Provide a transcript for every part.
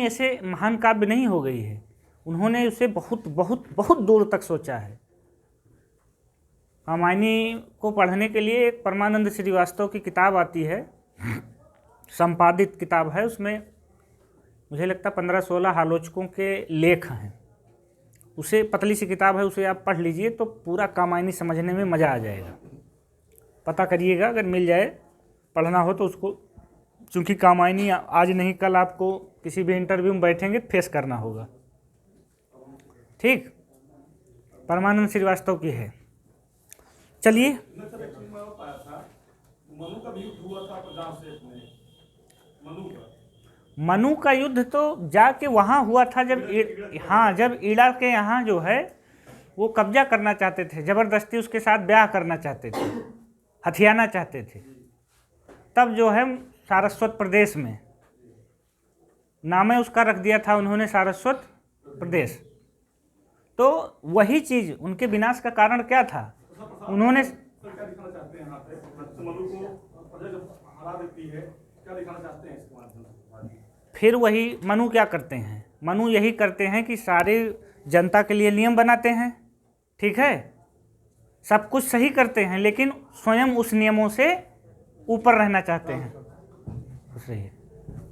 ऐसे महान काव्य नहीं हो गई है, उन्होंने उसे बहुत बहुत बहुत दूर तक सोचा है। रामायणी को पढ़ने के लिए एक परमानंद श्रीवास्तव की किताब आती है, संपादित किताब है, उसमें मुझे लगता है 15-16 आलोचकों के लेख हैं। उसे पतली सी किताब है, उसे आप पढ़ लीजिए तो पूरा रामायणी समझने में मज़ा आ जाएगा। पता करिएगा अगर मिल जाए, पढ़ना हो तो उसको, क्योंकि रामायणी आज नहीं कल आपको किसी भी इंटरव्यू में बैठेंगे फेस करना होगा। ठीक, परमानंद श्रीवास्तव की है। चलिए, मनु का युद्ध तो जाके वहाँ हुआ था जब जब ईड़ा के यहाँ जो है वो कब्जा करना चाहते थे, जबरदस्ती उसके साथ ब्याह करना चाहते थे, हथियाना चाहते थे। तब जो है सारस्वत प्रदेश में नाम उसका रख दिया था उन्होंने, सारस्वत प्रदेश। तो वही चीज उनके विनाश का कारण क्या था, उन्होंने फिर वही मनु क्या करते हैं, मनु यही करते हैं कि सारे जनता के लिए नियम बनाते हैं, ठीक है, सब कुछ सही करते हैं, लेकिन स्वयं उस नियमों से ऊपर रहना चाहते हैं। सही,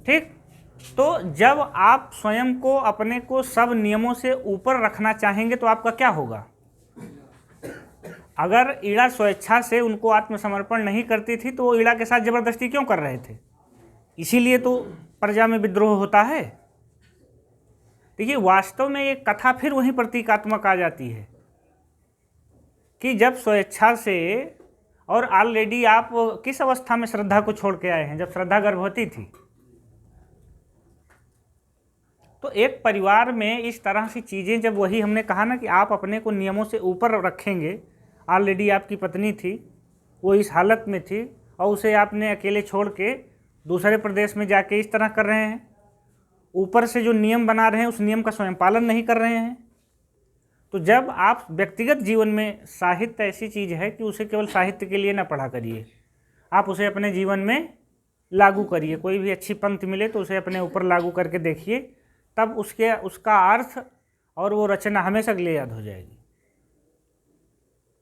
ठीक। तो जब आप स्वयं को, अपने को सब नियमों से ऊपर रखना चाहेंगे तो आपका क्या होगा। अगर ईड़ा स्वेच्छा से उनको आत्मसमर्पण नहीं करती थी तो वो ईड़ा के साथ जबरदस्ती क्यों कर रहे थे, इसीलिए तो प्रजा में विद्रोह होता है। देखिए, वास्तव में ये कथा फिर वहीं प्रतीकात्मक आ जाती है कि जब स्वेच्छा से, और ऑलरेडी आप किस अवस्था में श्रद्धा को छोड़ के आए हैं, जब श्रद्धा गर्भवती थी। तो एक परिवार में इस तरह की चीज़ें, जब वही हमने कहा ना कि आप अपने को नियमों से ऊपर रखेंगे, ऑलरेडी आपकी पत्नी थी, वो इस हालत में थी और उसे आपने अकेले छोड़ के दूसरे प्रदेश में जाके इस तरह कर रहे हैं, ऊपर से जो नियम बना रहे हैं उस नियम का स्वयं पालन नहीं कर रहे हैं। तो जब आप व्यक्तिगत जीवन में, साहित्य ऐसी चीज़ है कि उसे केवल साहित्य के लिए ना पढ़ा करिए, आप उसे अपने जीवन में लागू करिए। कोई भी अच्छी पंक्ति मिले तो उसे अपने ऊपर लागू करके देखिए, तब उसका अर्थ और वो रचना हमेशा के लिए याद हो जाएगी।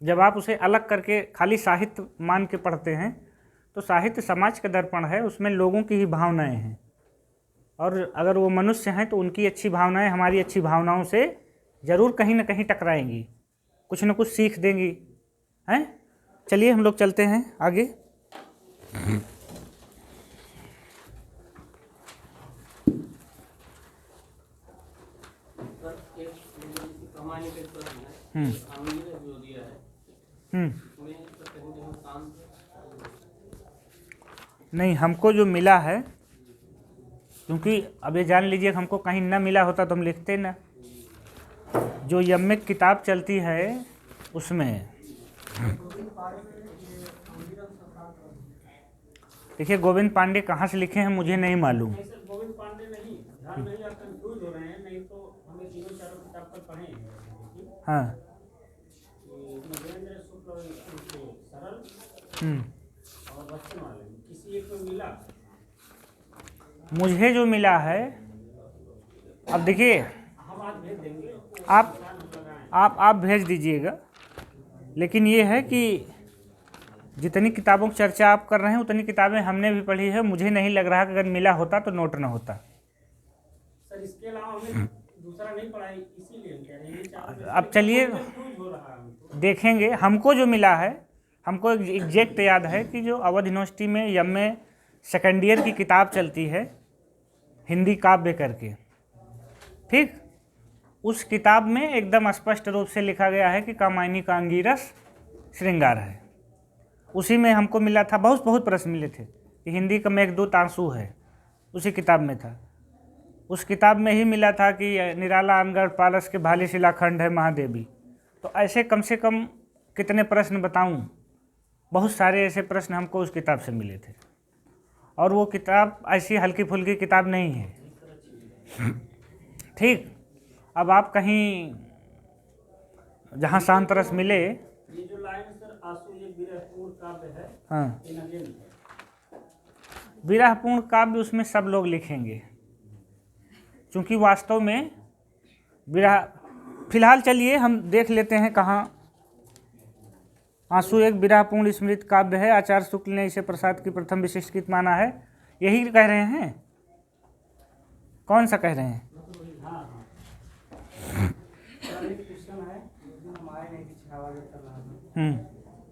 जब आप उसे अलग करके खाली साहित्य मान के पढ़ते हैं तो साहित्य समाज का दर्पण है, उसमें लोगों की ही भावनाएं हैं, और अगर वो मनुष्य हैं तो उनकी अच्छी भावनाएं हमारी अच्छी भावनाओं से जरूर कहीं ना कहीं टकराएंगी, कुछ न कुछ सीख देंगी, हैं। चलिए हम लोग चलते हैं आगे। नहीं, हमको जो मिला है, क्योंकि अब ये जान लीजिए हमको कहीं ना मिला होता तो हम लिखते ना। जो यम्मिक किताब चलती है उसमें देखिए, गोविंद पांडे कहाँ से लिखे हैं मुझे नहीं मालूम। गोविंद पांडे नहीं, ध्यान नहीं, आप कंफ्यूज हो रहे हैं, नहीं तो हमें तीनों चारों किताब पर पढ़े हैं। हाँ, नरेंद्र शुक्ल सरल और बच्चन वाले, किसी एक को मिला। मुझे जो मिला है, अब देखिए, हम आज भेज देंगे, आप भेज दीजिएगा, लेकिन ये है कि जितनी किताबों की चर्चा आप कर रहे हैं उतनी किताबें हमने भी पढ़ी है। मुझे नहीं लग रहा कि अगर मिला होता तो नोट ना होता। सर, इसके अलावा हमने दूसरा नहीं पढ़ा, इसीलिए कह रहे हैं। अब चलिए देखेंगे। हमको जो मिला है, हमको एग्जैक्ट याद है कि जो अवध यूनिवर्सिटी में यम सेकेंड ईयर की किताब चलती है हिंदी काव्य करके, ठीक, उस किताब में एकदम स्पष्ट रूप से लिखा गया है कि कामायनी का अंगिरस श्रृंगार है। उसी में हमको मिला था, बहुत बहुत प्रश्न मिले थे कि हिंदी का मेघदूत आंसू है, उसी किताब में था। उस किताब में ही मिला था कि निराला अनगढ़ पारस के भाली शिलाखंड है महादेवी। तो ऐसे कम से कम कितने प्रश्न बताऊं, बहुत सारे ऐसे प्रश्न हमको उस किताब से मिले थे। और वो किताब ऐसी हल्की फुल्की किताब नहीं है, ठीक। अब आप कहीं जहाँ शांत रस मिले, ये जो लाइन सर, आंसू ये विरहपूर्ण काव्य है। हाँ, विरहपूर्ण काव्य उसमें सब लोग लिखेंगे, चूँकि वास्तव में विरह, फिलहाल चलिए हम देख लेते हैं कहाँ। आंसू एक विरहपूर्ण स्मृति काव्य है। आचार्य शुक्ल ने इसे प्रसाद की प्रथम विशिष्ट गीत माना है। यही कह रहे हैं, कौन सा कह रहे हैं?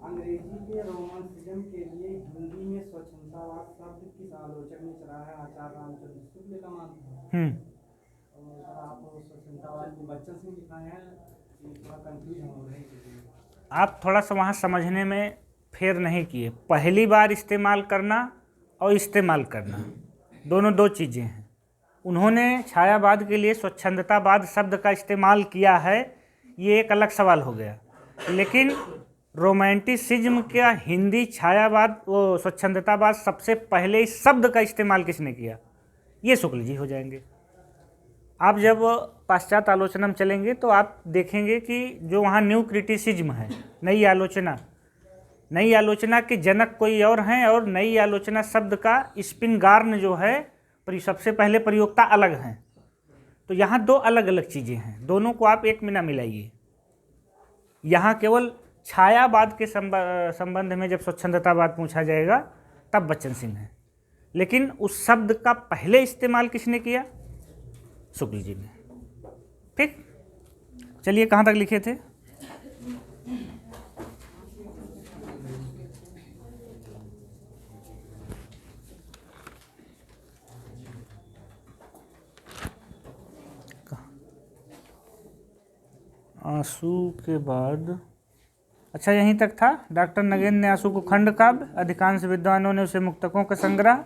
अंग्रेजी के रोमांसिज्म के लिए हिंदी में स्वच्छंदतावाद शब्द किस आलोचक ने चला है? आचार्य रामचंद्र शुक्ल का मानना है। आप स्वच्छंदतावाद में बच्चन सिंह लिखा है, थोड़ा कंफ्यूज हो रहे हैं। आप थोड़ा सा वहाँ समझने में फेर नहीं किए। पहली बार इस्तेमाल करना और इस्तेमाल करना दोनों दो चीज़ें हैं। उन्होंने छायावाद के लिए स्वच्छंदतावाद शब्द का इस्तेमाल किया है, ये एक अलग सवाल हो गया। लेकिन रोमांटिसिज्म का हिंदी छायावाद, वो स्वच्छंदतावाद, सबसे पहले इस शब्द का इस्तेमाल किसने किया? ये शुक्ल जी हो जाएंगे। आप जब पाश्चात्य आलोचना में चलेंगे तो आप देखेंगे कि जो वहाँ न्यू क्रिटिसिज्म है, नई आलोचना के जनक कोई और हैं, और नई आलोचना शब्द का स्पिनगार्न जो है सबसे पहले प्रयोक्ता अलग हैं। तो यहाँ दो अलग अलग चीज़ें हैं, दोनों को आप एक में ना मिलाइए। यहाँ केवल छायावाद के संबंध में जब स्वच्छंदतावाद पूछा जाएगा तब बच्चन सिंह है, लेकिन उस शब्द का पहले इस्तेमाल किसने किया? शुक्ल जी ने। ठीक, चलिए कहाँ तक लिखे थे? आंसू के बाद, अच्छा यहीं तक था। डॉक्टर नगेंद्र ने आंसू को खंड काव्य, अधिकांश विद्वानों ने उसे मुक्तकों का संग्रह,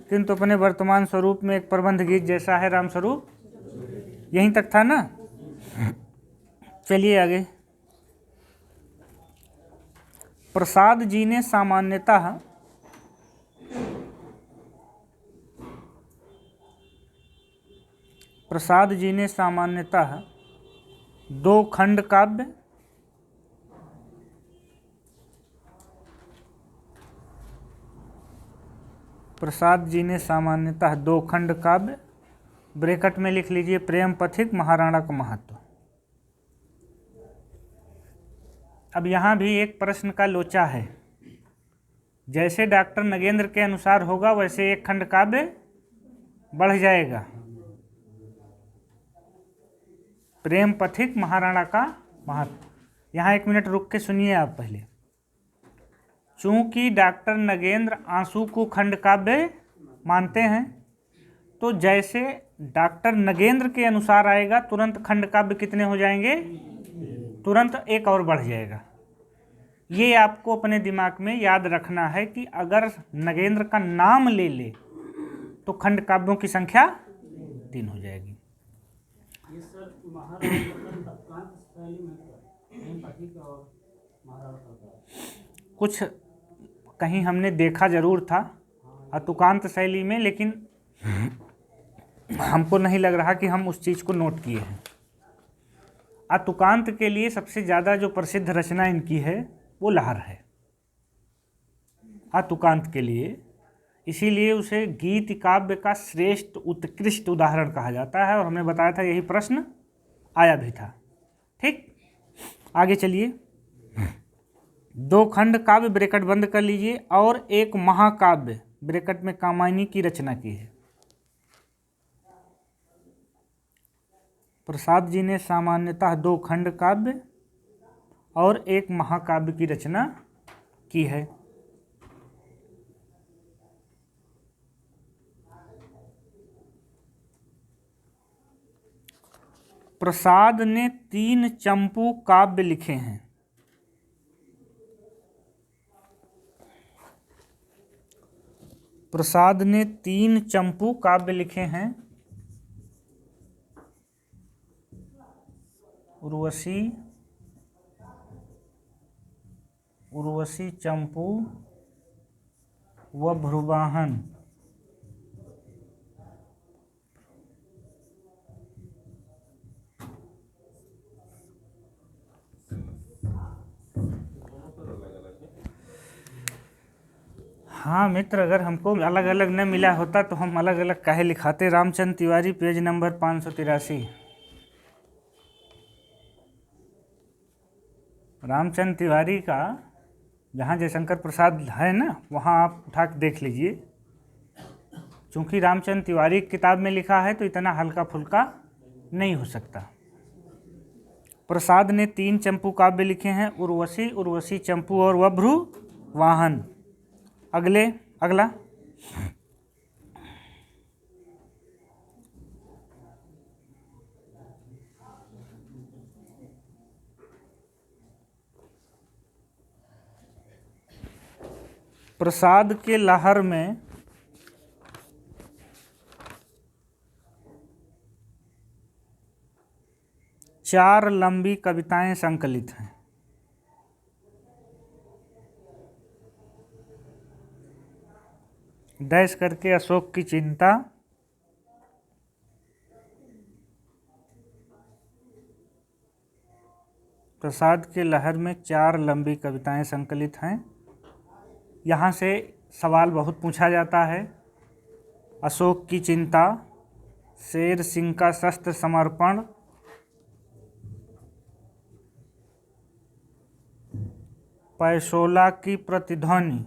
किंतु अपने वर्तमान स्वरूप में एक प्रबंध गीत जैसा है रामस्वरूप। यहीं तक था ना? चलिए आगे। प्रसाद जी ने सामान्यतः दो खंड काव्य, ब्रैकेट में लिख लीजिए प्रेम पथिक, महाराणा का महत्व। अब यहाँ भी एक प्रश्न का लोचा है। जैसे डॉक्टर नगेंद्र के अनुसार होगा वैसे एक खंड काव्य बढ़ जाएगा, प्रेम पथिक, महाराणा का महत्व। यहाँ एक मिनट रुक के सुनिए आप पहले। चूंकि डॉक्टर नगेंद्र आंसू को खंड काव्य मानते हैं, तो जैसे डॉक्टर नगेंद्र के अनुसार आएगा तुरंत खंड काव्य कितने हो जाएंगे? तुरंत एक और बढ़ जाएगा। ये आपको अपने दिमाग में याद रखना है कि अगर नगेंद्र का नाम ले ले तो खंड काव्यों की संख्या 3 हो जाएगी। ये सर महाराणा शैली में पथिक और महाराणा कुछ कहीं हमने देखा जरूर था अतुकांत शैली में, लेकिन हमको नहीं लग रहा कि हम उस चीज़ को नोट किए हैं। अतुकांत के लिए सबसे ज़्यादा जो प्रसिद्ध रचना इनकी है वो लहर है, अतुकांत के लिए। इसीलिए उसे गीत काव्य का श्रेष्ठ उत्कृष्ट उदाहरण कहा जाता है, और हमने बताया था यही प्रश्न आया भी था। ठीक, आगे चलिए। दो खंड काव्य, ब्रैकेट बंद कर लीजिए, और एक महाकाव्य, ब्रैकेट में कामायनी की रचना की है। प्रसाद जी ने सामान्यतः दो खंड काव्य और एक महाकाव्य की रचना की है। प्रसाद ने 3 चंपू काव्य लिखे हैं। प्रसाद ने 3 चंपू काव्य लिखे हैं। उर्वशी, चंपू व भ्रुवाहन। हाँ मित्र, अगर हमको अलग अलग न मिला होता तो हम अलग अलग काहे लिखाते। Ramchandra Tiwari, page number 583। रामचंद्र तिवारी का जहाँ जयशंकर प्रसाद है ना, वहाँ आप उठा के देख लीजिए। चूँकि रामचंद्र तिवारी की किताब में लिखा है तो इतना हल्का फुल्का नहीं हो सकता। प्रसाद ने 3 चंपू काव्य लिखे हैं, उर्वशी, उर्वशी चंपू और वभ्रु वाहन। अगला प्रसाद के लहर में चार लंबी कविताएं संकलित हैं। डैश करके अशोक की चिंता, प्रसाद के लहर में 4 लंबी कविताएं संकलित हैं। यहाँ से सवाल बहुत पूछा जाता है। अशोक की चिंता, शेर सिंह का शस्त्र समर्पण, पैसोला की प्रतिध्वनि,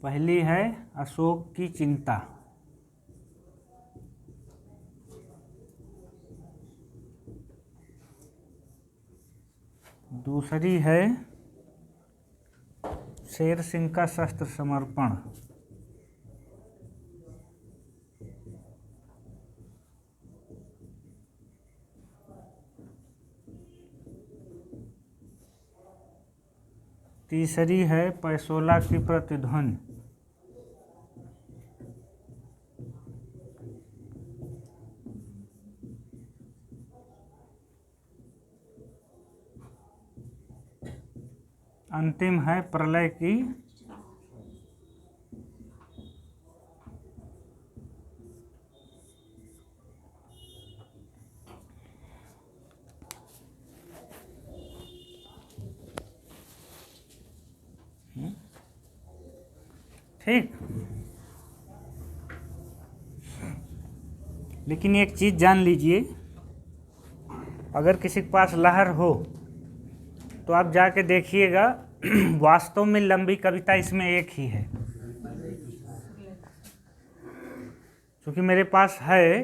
पहली है अशोक की चिंता। दूसरी है शेर सिंह का शस्त्र समर्पण। तीसरी है पैसोला की प्रतिध्वनि। अंतिम है प्रलय की ठीक। लेकिन एक चीज़ जान लीजिए, अगर किसी के पास लहर हो तो आप जाके देखिएगा, वास्तव में लंबी कविता इसमें एक ही है। क्योंकि मेरे पास है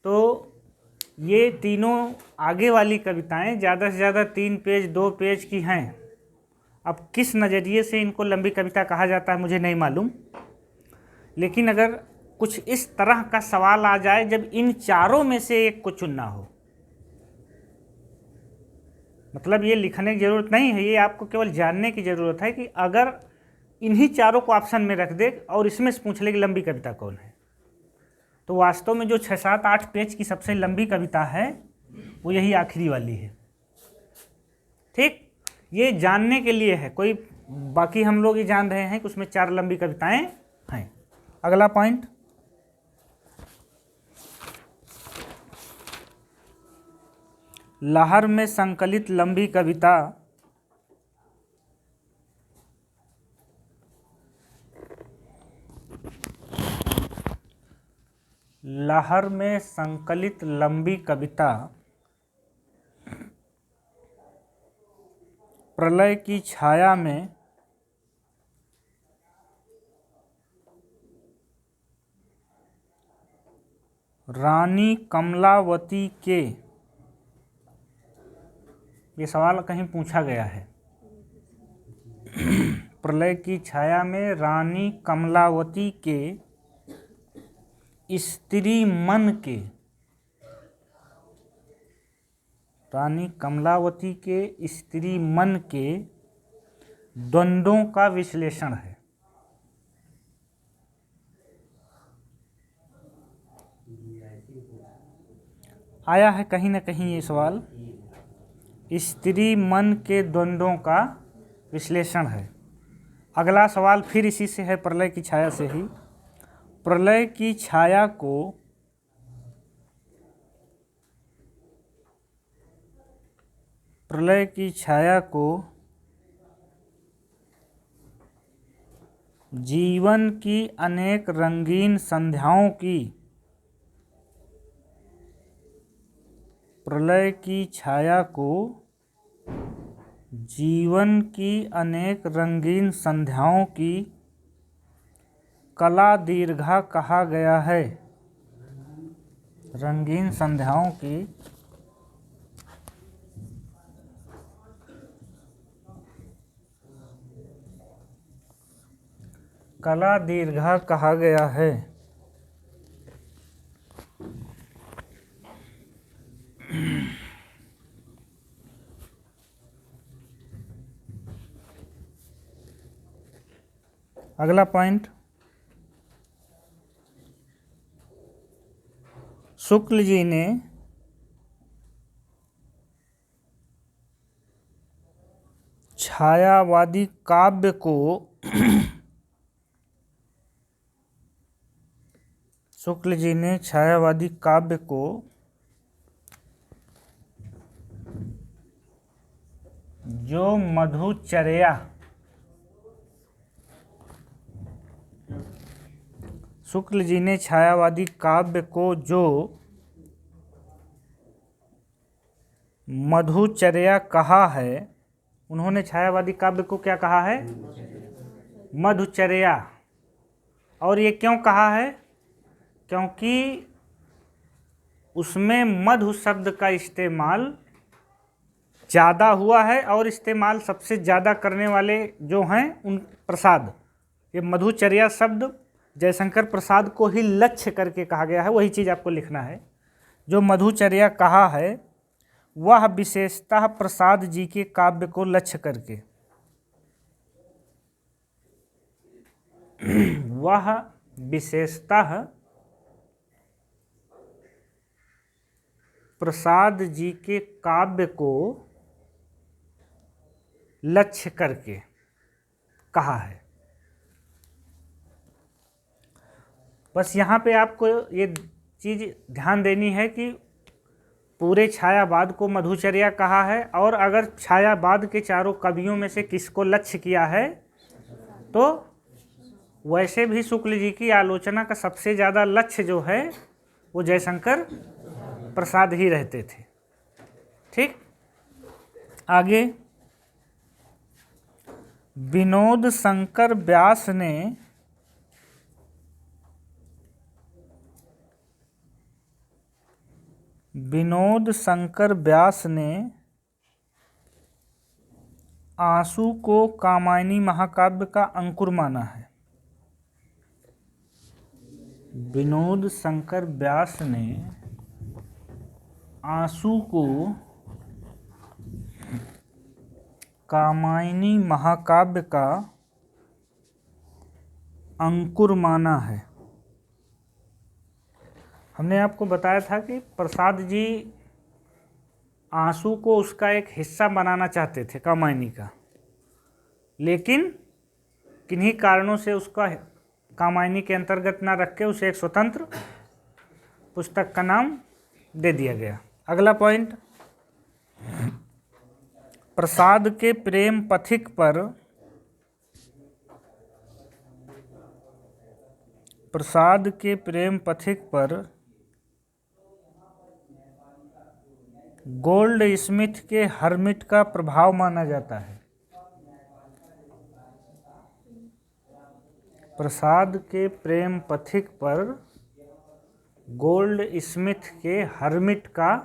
तो ये तीनों आगे वाली कविताएं ज़्यादा से ज़्यादा 3 पेज 2 पेज की हैं। अब किस नज़रिए से इनको लंबी कविता कहा जाता है मुझे नहीं मालूम, लेकिन अगर कुछ इस तरह का सवाल आ जाए जब इन चारों में से एक को चुनना हो, मतलब ये लिखने की ज़रूरत नहीं है, ये आपको केवल जानने की ज़रूरत है कि अगर इन्हीं चारों को ऑप्शन में रख दे और इसमें से पूछ ले कि लंबी कविता कौन है, तो वास्तव में जो 6, 7, 8 पेज की सबसे लंबी कविता है वो यही आखिरी वाली है। ठीक, ये जानने के लिए है, कोई बाकी हम लोग ये जान रहे हैं कि उसमें 4 लंबी कविताएं हैं। अगला पॉइंट, लहर में संकलित लंबी कविता लहर में संकलित लंबी कविता प्रलय की छाया में रानी कमलावती के, ये सवाल कहीं पूछा गया है, प्रलय की छाया में रानी कमलावती के स्त्री मन के, रानी कमलावती के स्त्री मन के द्वंद्वों का विश्लेषण है। आया है कहीं ना कहीं ये सवाल, स्त्री मन के द्वंद्वों का विश्लेषण है। अगला सवाल फिर इसी से है, प्रलय की छाया से ही। प्रलय की छाया को प्रलय की छाया को जीवन की अनेक रंगीन संध्याओं की, प्रलय की छाया को जीवन की अनेक रंगीन संध्याओं की कला दीर्घा कहा गया है। रंगीन संध्याओं की कला दीर्घा कहा गया है। अगला पॉइंट, शुक्ल जी ने छायावादी काव्य को शुक्ल जी ने छायावादी काव्य को जो मधुचर्या, शुक्ल जी ने छायावादी काव्य को जो मधुचर्या कहा है, उन्होंने छायावादी काव्य को क्या कहा है? मधुचर्या। और ये क्यों कहा है? क्योंकि उसमें मधु शब्द का इस्तेमाल ज़्यादा हुआ है और इस्तेमाल सबसे ज़्यादा करने वाले जो हैं उन प्रसाद। ये मधुचर्या शब्द जयशंकर प्रसाद को ही लक्ष्य करके कहा गया है, वही चीज़ आपको लिखना है। जो मधुचर्या कहा है वह विशेषतः प्रसाद जी के काव्य को लक्ष्य करके, वह विशेषतः प्रसाद जी के काव्य को लक्ष्य करके कहा है। बस यहाँ पे आपको ये चीज़ ध्यान देनी है कि पूरे छायावाद को मधुचर्या कहा है, और अगर छायावाद के चारों कवियों में से किसको लक्ष्य किया है तो वैसे भी शुक्ल जी की आलोचना का सबसे ज़्यादा लक्ष्य जो है वो जयशंकर प्रसाद ही रहते थे। ठीक, आगे विनोद शंकर व्यास ने आंसू को कामायनी महाकाव्य का अंकुर माना है। विनोद शंकर व्यास ने आंसू को कामायनी महाकाव्य का अंकुर माना है। हमने आपको बताया था कि प्रसाद जी आंसू को उसका एक हिस्सा बनाना चाहते थे कामायनी का, लेकिन किन्हीं कारणों से उसका कामायनी के अंतर्गत ना रख के उसे एक स्वतंत्र पुस्तक का नाम दे दिया गया। अगला पॉइंट, प्रसाद के प्रेम पथिक पर गोल्ड स्मिथ के हर्मिट का प्रभाव माना जाता है। प्रसाद के प्रेम पथिक पर गोल्ड स्मिथ के हर्मिट का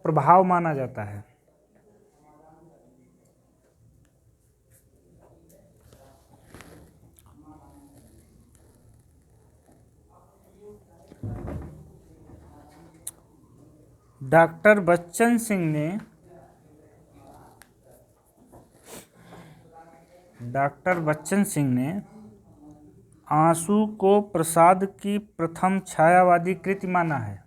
प्रभाव माना जाता है। डॉक्टर बच्चन सिंह ने आंसू को प्रसाद की प्रथम छायावादी कृति माना है।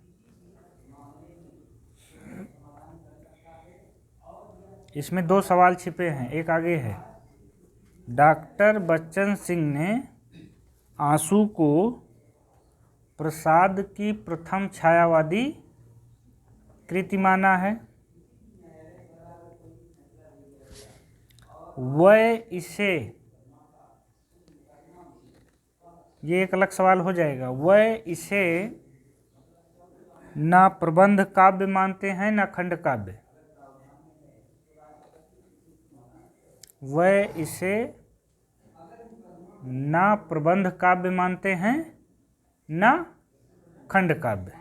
इसमें दो सवाल छिपे हैं, एक आगे है। डॉक्टर बच्चन सिंह ने आंसू को प्रसाद की प्रथम छायावादी कृतिमाना है, वह इसे, ये एक अलग सवाल हो जाएगा, वह इसे ना प्रबंध काव्य मानते हैं ना खंड काव्य, वह इसे ना प्रबंध काव्य मानते हैं ना खंड काव्य।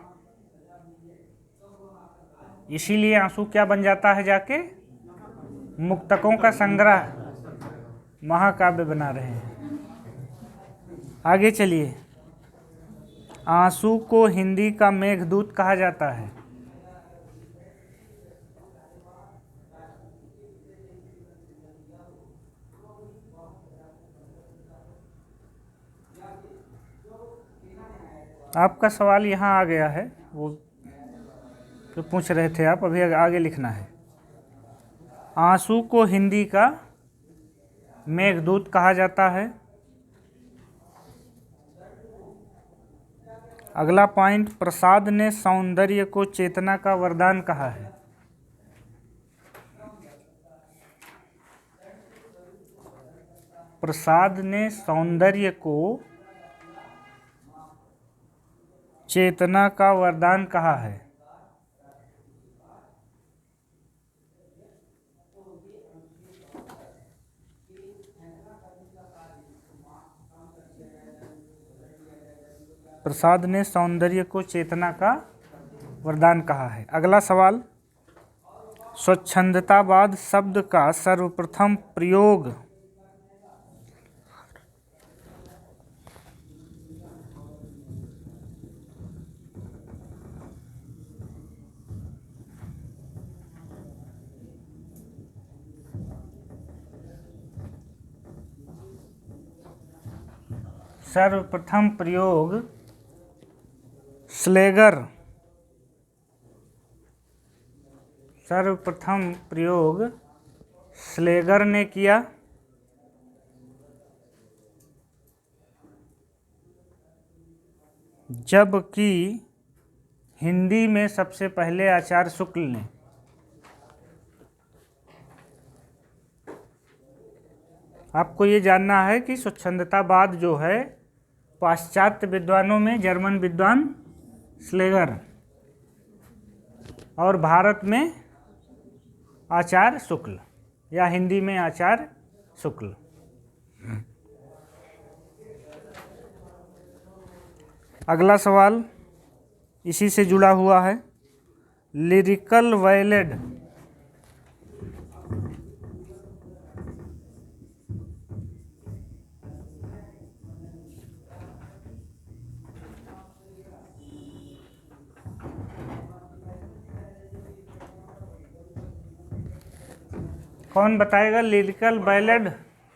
इसीलिए आंसू क्या बन जाता है, जाके मुक्तकों का संग्रह महाकाव्य बना रहे हैं। आगे चलिए, आंसू को हिंदी का मेघदूत कहा जाता है। आपका सवाल यहाँ आ गया है, वो जो पूछ रहे थे आप, अभी आगे लिखना है। आंसू को हिंदी का मेघदूत कहा जाता है। अगला पॉइंट, प्रसाद ने सौंदर्य को चेतना का वरदान कहा है। प्रसाद ने सौंदर्य को चेतना का वरदान कहा है। प्रसाद ने सौंदर्य को चेतना का वरदान कहा है। अगला सवाल, स्वच्छंदतावाद शब्द का सर्वप्रथम प्रयोग सर्वप्रथम प्रयोग स्लेगर ने किया। जबकि हिंदी में सबसे पहले आचार्य शुक्ल ने। आपको ये जानना है कि स्वच्छंदतावाद जो है, पाश्चात्य विद्वानों में जर्मन विद्वान स्लेगर और भारत में आचार्य शुक्ल, या हिंदी में आचार्य शुक्ल। अगला सवाल इसी से जुड़ा हुआ है, लिरिकल वैलेड कौन बताएगा? लिरिकल बैलेड,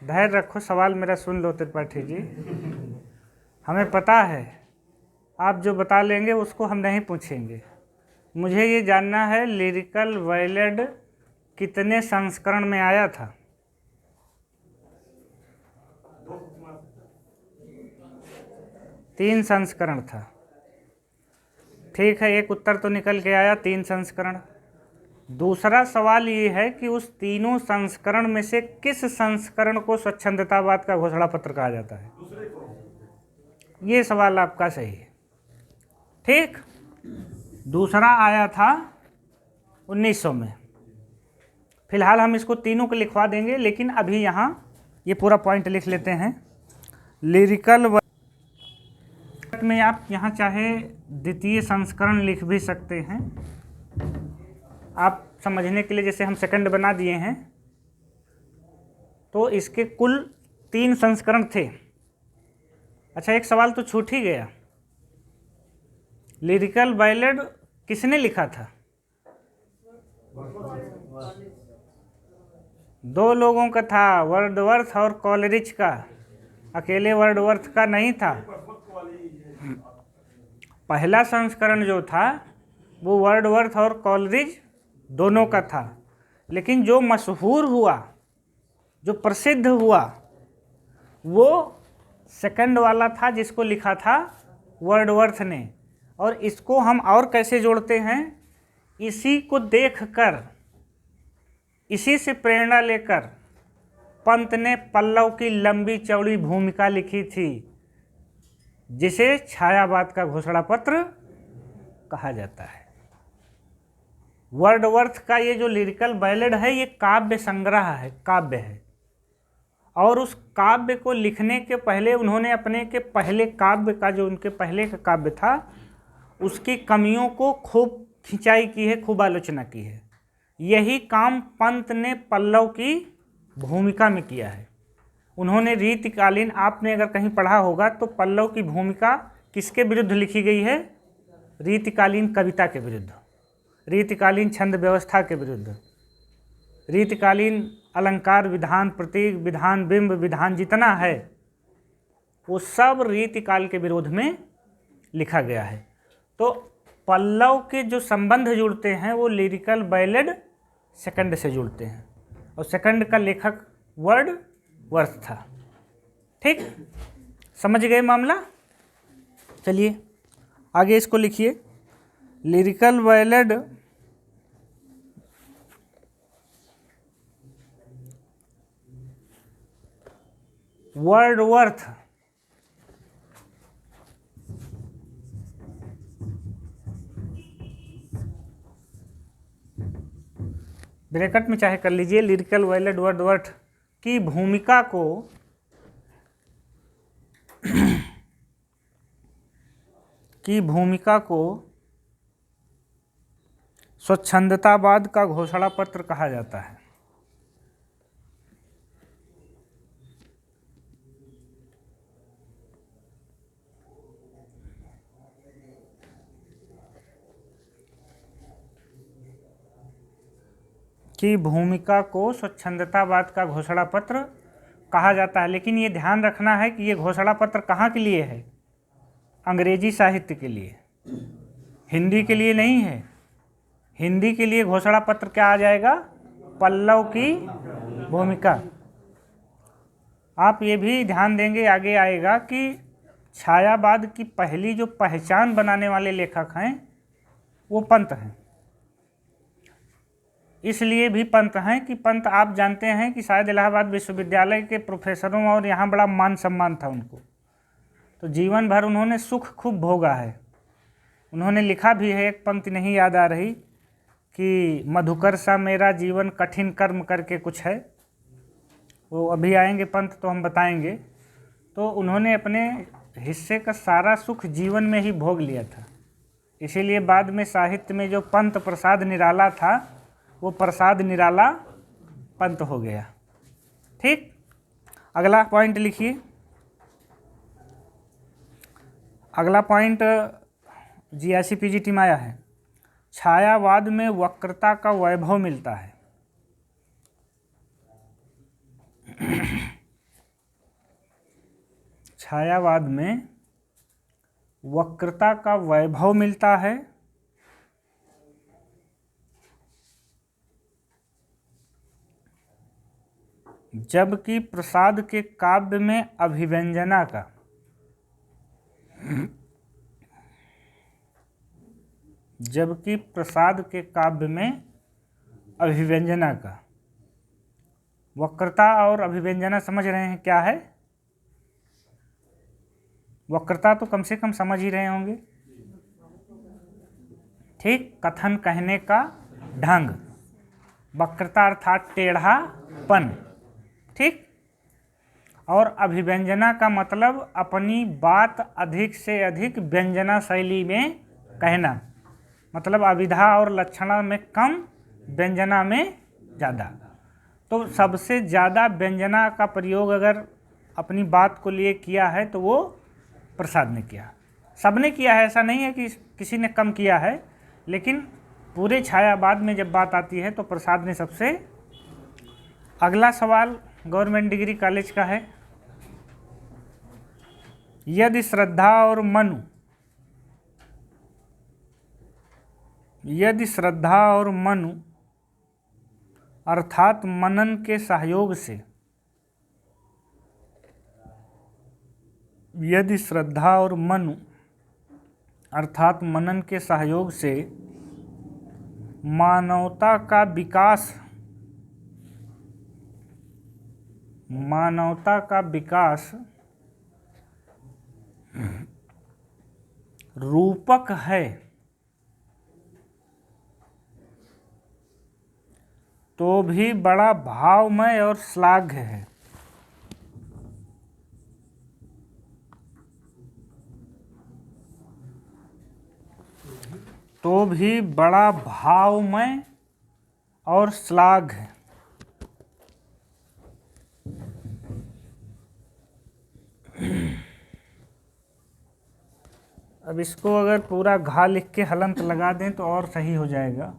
धैर्य रखो, सवाल मेरा सुन लो त्रिपाठी जी। हमें पता है आप जो बता लेंगे उसको हम नहीं पूछेंगे। मुझे ये जानना है लिरिकल बैलेड कितने संस्करण में आया था? तीन संस्करण था। ठीक है, एक उत्तर तो निकल के आया, 3 संस्करण। दूसरा सवाल ये है कि उस तीनों संस्करण में से किस संस्करण को स्वच्छंदतावाद का घोषणा पत्र कहा जाता है? ये सवाल आपका सही है। ठीक, दूसरा आया था 1900 में। फिलहाल हम इसको तीनों को लिखवा देंगे, लेकिन अभी यहाँ ये पूरा पॉइंट लिख लेते हैं। लिरिकल में आप यहाँ चाहे द्वितीय संस्करण लिख भी सकते हैं, आप समझने के लिए। जैसे हम सेकंड बना दिए हैं, तो इसके कुल 3 संस्करण थे। अच्छा, एक सवाल तो छूट ही गया, लिरिकल बैलेड किसने लिखा था? 2 लोगों का था, वर्डवर्थ और कॉलरिज का। अकेले वर्डवर्थ का नहीं था। पहला संस्करण जो था वो वर्डवर्थ और कॉलरिज दोनों का था, लेकिन जो मशहूर हुआ, जो प्रसिद्ध हुआ, वो सेकंड वाला था, जिसको लिखा था वर्डवर्थ ने। और इसको हम और कैसे जोड़ते हैं इसी को देखकर, इसी से प्रेरणा लेकर पंत ने पल्लव की लंबी चौड़ी भूमिका लिखी थी, जिसे छायावाद का घोषणा पत्र कहा जाता है। वर्डवर्थ का ये जो लिरिकल बैलेड है ये काव्य संग्रह है, काव्य है, और उस काव्य को लिखने के पहले उन्होंने अपने के पहले काव्य का, जो उनके पहले का काव्य था, उसकी कमियों को खूब खिंचाई की है, खूब आलोचना की है। यही काम पंत ने पल्लव की भूमिका में किया है। उन्होंने रीतिकालीन, आपने अगर कहीं पढ़ा होगा तो पल्लव की भूमिका किसके विरुद्ध लिखी गई है? रीतिकालीन कविता के विरुद्ध, रीतिकालीन छंद व्यवस्था के विरुद्ध, रीतिकालीन अलंकार, विधान, प्रतीक, विधान, बिंब, विधान जितना है वो सब रीतिकाल के विरोध में लिखा गया है। तो पल्लव के जो संबंध जुड़ते हैं वो लिरिकल बैलेड सेकंड से जुड़ते हैं, और सेकंड का लेखक वर्डवर्थ था। ठीक, समझ गए मामला? चलिए आगे इसको लिखिए। लिरिकल बैलेड वर्डवर्थ ब्रैकेट में चाहे कर लीजिए, लिरिकल बैलेड वर्डवर्थ की भूमिका को स्वच्छंदतावाद का घोषणा पत्र कहा जाता है। की भूमिका को स्वच्छंदतावाद का घोषणा पत्र कहा जाता है। लेकिन ये ध्यान रखना है कि ये घोषणा पत्र कहाँ के लिए है? अंग्रेजी साहित्य के लिए, हिंदी के लिए नहीं है। हिंदी के लिए घोषणा पत्र क्या आ जाएगा? पल्लव की भूमिका। आप ये भी ध्यान देंगे, आगे आएगा कि छायावाद की पहली जो पहचान बनाने वाले लेखक हैं वो पंत हैं। इसलिए भी पंत हैं कि पंत, आप जानते हैं कि शायद इलाहाबाद विश्वविद्यालय के प्रोफेसरों और यहाँ बड़ा मान सम्मान था उनको, तो जीवन भर उन्होंने सुख खूब भोगा है। उन्होंने लिखा भी है, एक पंक्ति नहीं याद आ रही, कि मधुकर सा मेरा जीवन कठिन कर्म करके कुछ है, वो अभी आएंगे पंत तो हम बताएंगे। तो उन्होंने अपने हिस्से का सारा सुख जीवन में ही भोग लिया था, इसीलिए बाद में साहित्य में जो पंत प्रसाद निराला था वो प्रसाद निराला पंत हो गया। ठीक, अगला पॉइंट लिखिए। अगला पॉइंट जीआईसी पीजीटी में आया है। छायावाद में वक्रता का वैभव मिलता है। छायावाद में वक्रता का वैभव मिलता है, जबकि प्रसाद के काव्य में अभिव्यंजना का वक्रता और अभिव्यंजना समझ रहे हैं क्या है? वक्रता तो कम से कम समझ ही रहे होंगे। ठीक, कथन कहने का ढंग, वक्रता अर्थात टेढ़ापन। ठीक, और अभिव्यंजना का मतलब अपनी बात अधिक से अधिक व्यंजना शैली में कहना, मतलब अभिधा और लक्षणा में कम, व्यंजना में ज़्यादा। तो सबसे ज़्यादा व्यंजना का प्रयोग अगर अपनी बात को लिए किया है तो वो प्रसाद ने किया। सबने किया है, ऐसा नहीं है कि किसी ने कम किया है, लेकिन पूरे छायावाद में जब बात आती है तो प्रसाद ने सबसे। अगला सवाल गवर्नमेंट डिग्री कॉलेज का है। यदि श्रद्धा और मनु अर्थात मनन के सहयोग से, यदि श्रद्धा और मनु अर्थात मनन के सहयोग से मानवता का विकास, मानवता का विकास रूपक है तो भी बड़ा भावमय और श्लाघ्य है। तो भी बड़ा भावमय और श्लाघ्य है। अब इसको अगर पूरा घा लिख के हलंत लगा दें तो और सही हो जाएगा।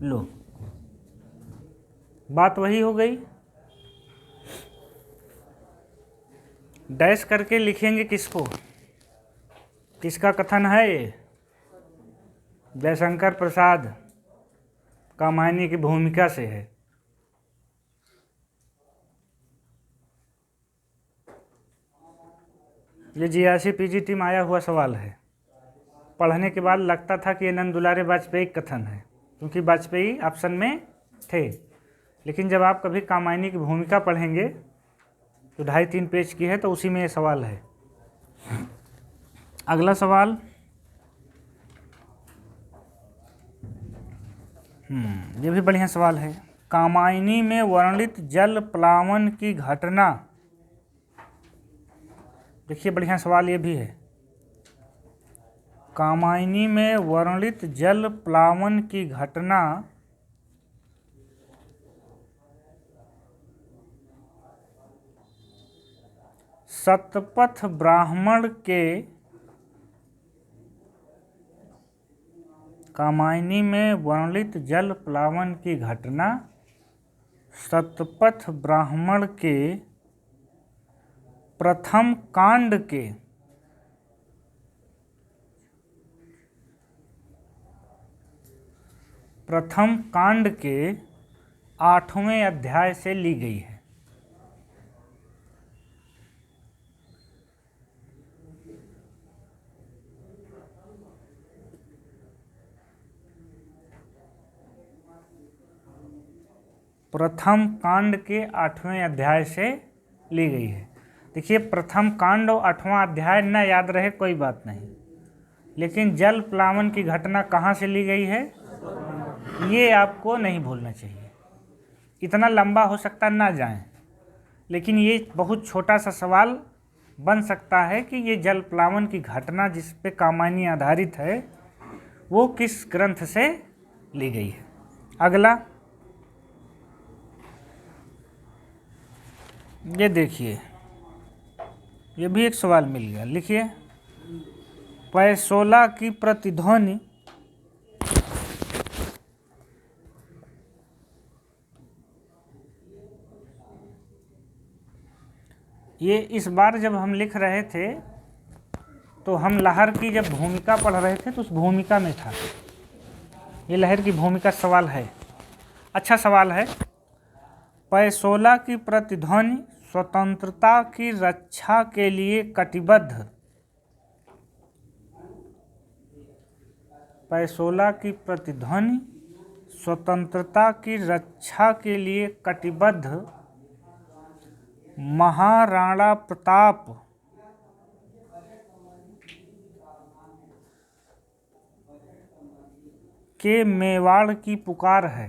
लो, बात वही हो गई। डैश करके लिखेंगे किसको, किसका कथन है ये? जयशंकर प्रसाद कामायनी की भूमिका से है। ये जीआरसी पीजीटी में आया हुआ सवाल है। पढ़ने के बाद लगता था कि ये नंद दुलारे वाजपेयी कथन है, क्योंकि वाजपेयी ऑप्शन में थे। लेकिन जब आप कभी कामायनी की भूमिका पढ़ेंगे तो 2.5-3 पेज की है, तो उसी में ये सवाल है। अगला सवाल, ये भी बढ़िया सवाल है। कामायनी में वर्णित जल प्लावन की घटना, देखिए बढ़िया सवाल ये भी है। कामायनी में वर्णित जल प्लावन की घटना शतपथ ब्राह्मण के, कामायनी में वर्णित जल प्लावन की घटना शतपथ ब्राह्मण के प्रथम कांड के प्रथम कांड के 8वें अध्याय से ली गई है। प्रथम कांड के 8वें अध्याय से ली गई है। देखिए, प्रथम कांड और 8वां अध्याय न याद रहे कोई बात नहीं, लेकिन जल प्लावन की घटना कहाँ से ली गई है ये आपको नहीं भूलना चाहिए। इतना लंबा हो सकता ना जाए, लेकिन ये बहुत छोटा सा सवाल बन सकता है कि ये जल प्लावन की घटना जिस पे कामायनी आधारित है वो किस ग्रंथ से ली गई है। अगला, ये देखिए, ये भी एक सवाल मिल गया। लिखिए, पैसोला की प्रतिध्वनि ये इस बार जब हम लिख रहे थे तो हम लहर की जब भूमिका पढ़ रहे थे तो उस भूमिका में था। ये लहर की भूमिका सवाल है, अच्छा सवाल है। पैसोला की प्रतिध्वनि स्वतंत्रता की रक्षा के लिए कटिबद्ध, पैसोला की प्रतिध्वनि स्वतंत्रता की रक्षा के लिए कटिबद्ध महाराणा प्रताप के मेवाड़ की पुकार है।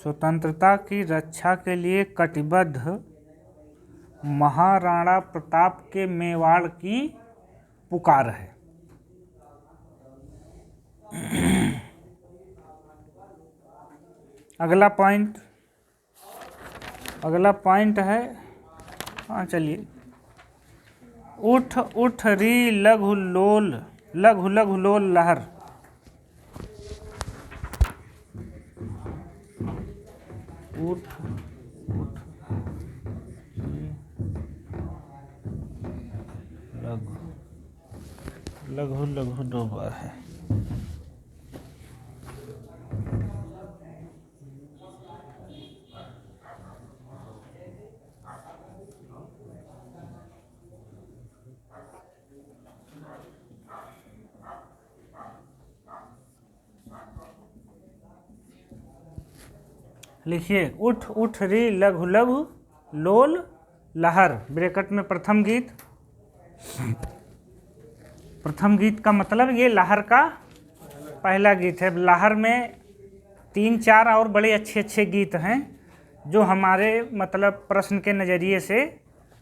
स्वतंत्रता की रक्षा के लिए कटिबद्ध महाराणा प्रताप के मेवाड़ की पुकार है। अगला पॉइंट है, हाँ चलिए, उठ उठ री लघु लोल, लघु लघु लोल लहर। उठ उठ लघु लघु लघु दो बार है। लिखिए उठ उठ री लघु लघु लोल लहर, ब्रैकेट में प्रथम गीत। प्रथम गीत का मतलब ये लहर का पहला गीत है। लहर में 3-4 और बड़े अच्छे अच्छे गीत हैं जो हमारे मतलब प्रश्न के नज़रिए से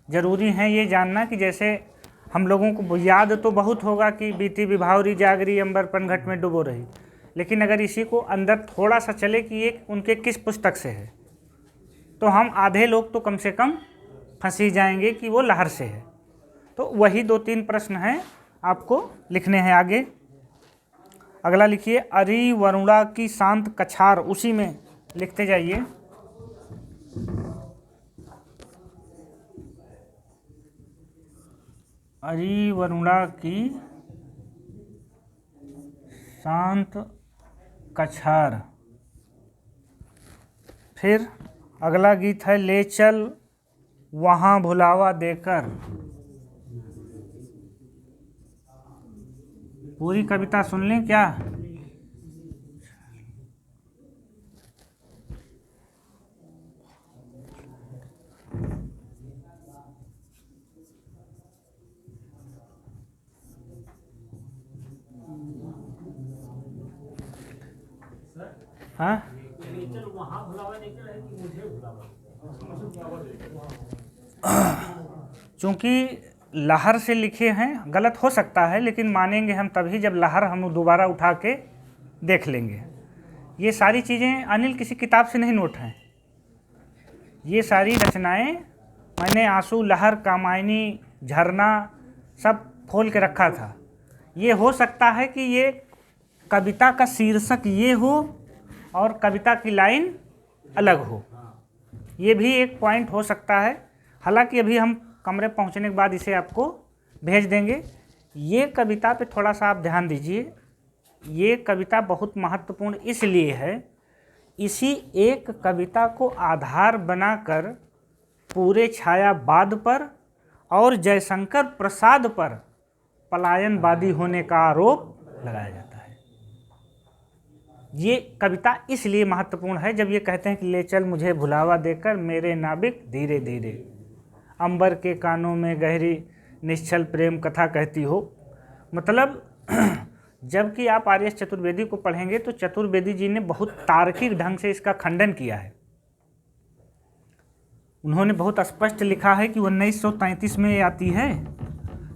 ज़रूरी हैं ये जानना, कि जैसे हम लोगों को याद तो बहुत होगा कि बीती विभावरी जागरी अंबर पनघट में डुबो रही, लेकिन अगर इसी को अंदर थोड़ा सा चले कि ये उनके किस पुस्तक से है, तो हम आधे लोग तो कम से कम फंस ही जाएंगे कि वो लहर से है। तो वही 2-3 प्रश्न हैं आपको लिखने हैं आगे। अगला लिखिए अरी वरुणा की शांत कछार, उसी में लिखते जाइए। अरी वरुणा की शांत कछार। फिर अगला गीत है ले चल वहाँ भुलावा देकर। पूरी कविता सुन लें क्या? हाँ, चूंकि लहर से लिखे हैं, गलत हो सकता है लेकिन मानेंगे हम तभी जब लहर हम दोबारा उठा के देख लेंगे। ये सारी चीज़ें अनिल किसी किताब से नहीं नोट हैं, ये सारी रचनाएं मैंने आंसू, लहर, कामायनी, झरना सब खोल के रखा था। ये हो सकता है कि ये कविता का शीर्षक ये हो और कविता की लाइन अलग हो, ये भी एक पॉइंट हो सकता है। हालांकि अभी हम कमरे पहुंचने के बाद इसे आपको भेज देंगे। ये कविता पे थोड़ा सा आप ध्यान दीजिए, ये कविता बहुत महत्वपूर्ण इसलिए है, इसी एक कविता को आधार बनाकर पूरे छायावाद पर और जयशंकर प्रसाद पर पलायनवादी होने का आरोप लगाया जाता है। ये कविता इसलिए महत्वपूर्ण है जब ये कहते हैं कि ले चल मुझे भुलावा देकर मेरे नाविक धीरे धीरे, अंबर के कानों में गहरी निश्चल प्रेम कथा कहती हो। मतलब जबकि आप आर्यस चतुर्वेदी को पढ़ेंगे तो चतुर्वेदी जी ने बहुत तार्किक ढंग से इसका खंडन किया है। उन्होंने बहुत स्पष्ट लिखा है कि 1933 में ये आती है,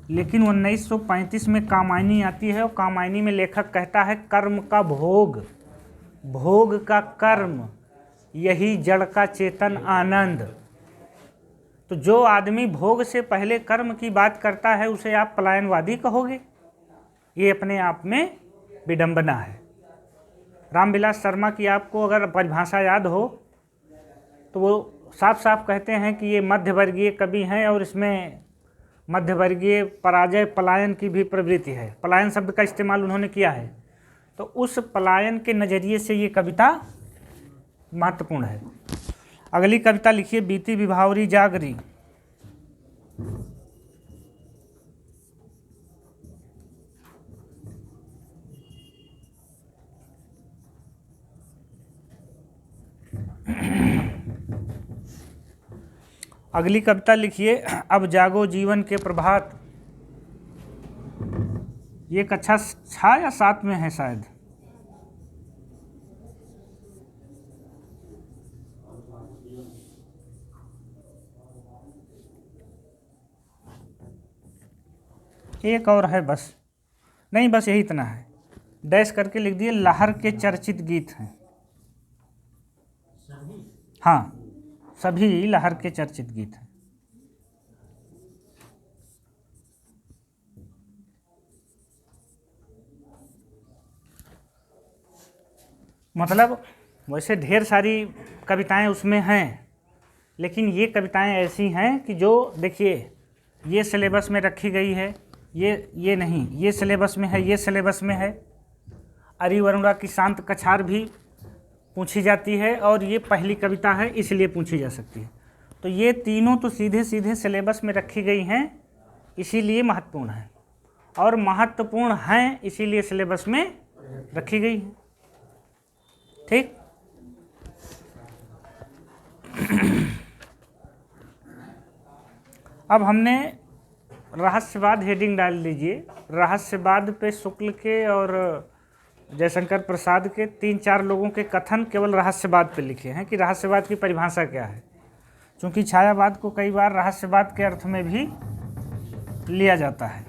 लेकिन 1935 में कामायनी आती है और कामायनी में लेखक कहता है कर्म का भोग, भोग का कर्म, यही जड़ का चेतन आनंद। तो जो आदमी भोग से पहले कर्म की बात करता है उसे आप पलायनवादी कहोगे? ये अपने आप में विडंबना है। रामविलास शर्मा की आपको अगर परिभाषा याद हो तो वो साफ साफ कहते हैं कि ये मध्यवर्गीय कवि हैं और इसमें मध्यवर्गीय पराजय पलायन की भी प्रवृत्ति है। पलायन शब्द का इस्तेमाल उन्होंने किया है, तो उस पलायन के नज़रिए से ये कविता महत्वपूर्ण है। अगली कविता लिखिए बीती विभावरी जागरी। अगली कविता लिखिए अब जागो जीवन के प्रभात। ये कक्षा 6 या 7 में है शायद। एक और है बस, नहीं बस यही इतना है, डैश करके लिख दिए लहर के चर्चित गीत हैं। हाँ, सभी लहर के चर्चित गीत हैं। मतलब वैसे ढेर सारी कविताएं उसमें हैं, लेकिन ये कविताएं ऐसी हैं कि जो देखिए ये सिलेबस में रखी गई है, ये नहीं, ये सिलेबस में है, ये सिलेबस में है। अरी वरुणा की शांत कछार भी पूछी जाती है और ये पहली कविता है इसलिए पूछी जा सकती है। तो ये तीनों तो सीधे सीधे सिलेबस में रखी गई हैं, इसीलिए महत्वपूर्ण है, और महत्वपूर्ण हैं इसीलिए सिलेबस में रखी गई है। ठीक, अब हमने रहस्यवाद हेडिंग डाल लीजिए। रहस्यवाद पे शुक्ल के और जयशंकर प्रसाद के 3-4 लोगों के कथन केवल रहस्यवाद पे लिखे हैं कि रहस्यवाद की परिभाषा क्या है, क्योंकि छायावाद को कई बार रहस्यवाद के अर्थ में भी लिया जाता है।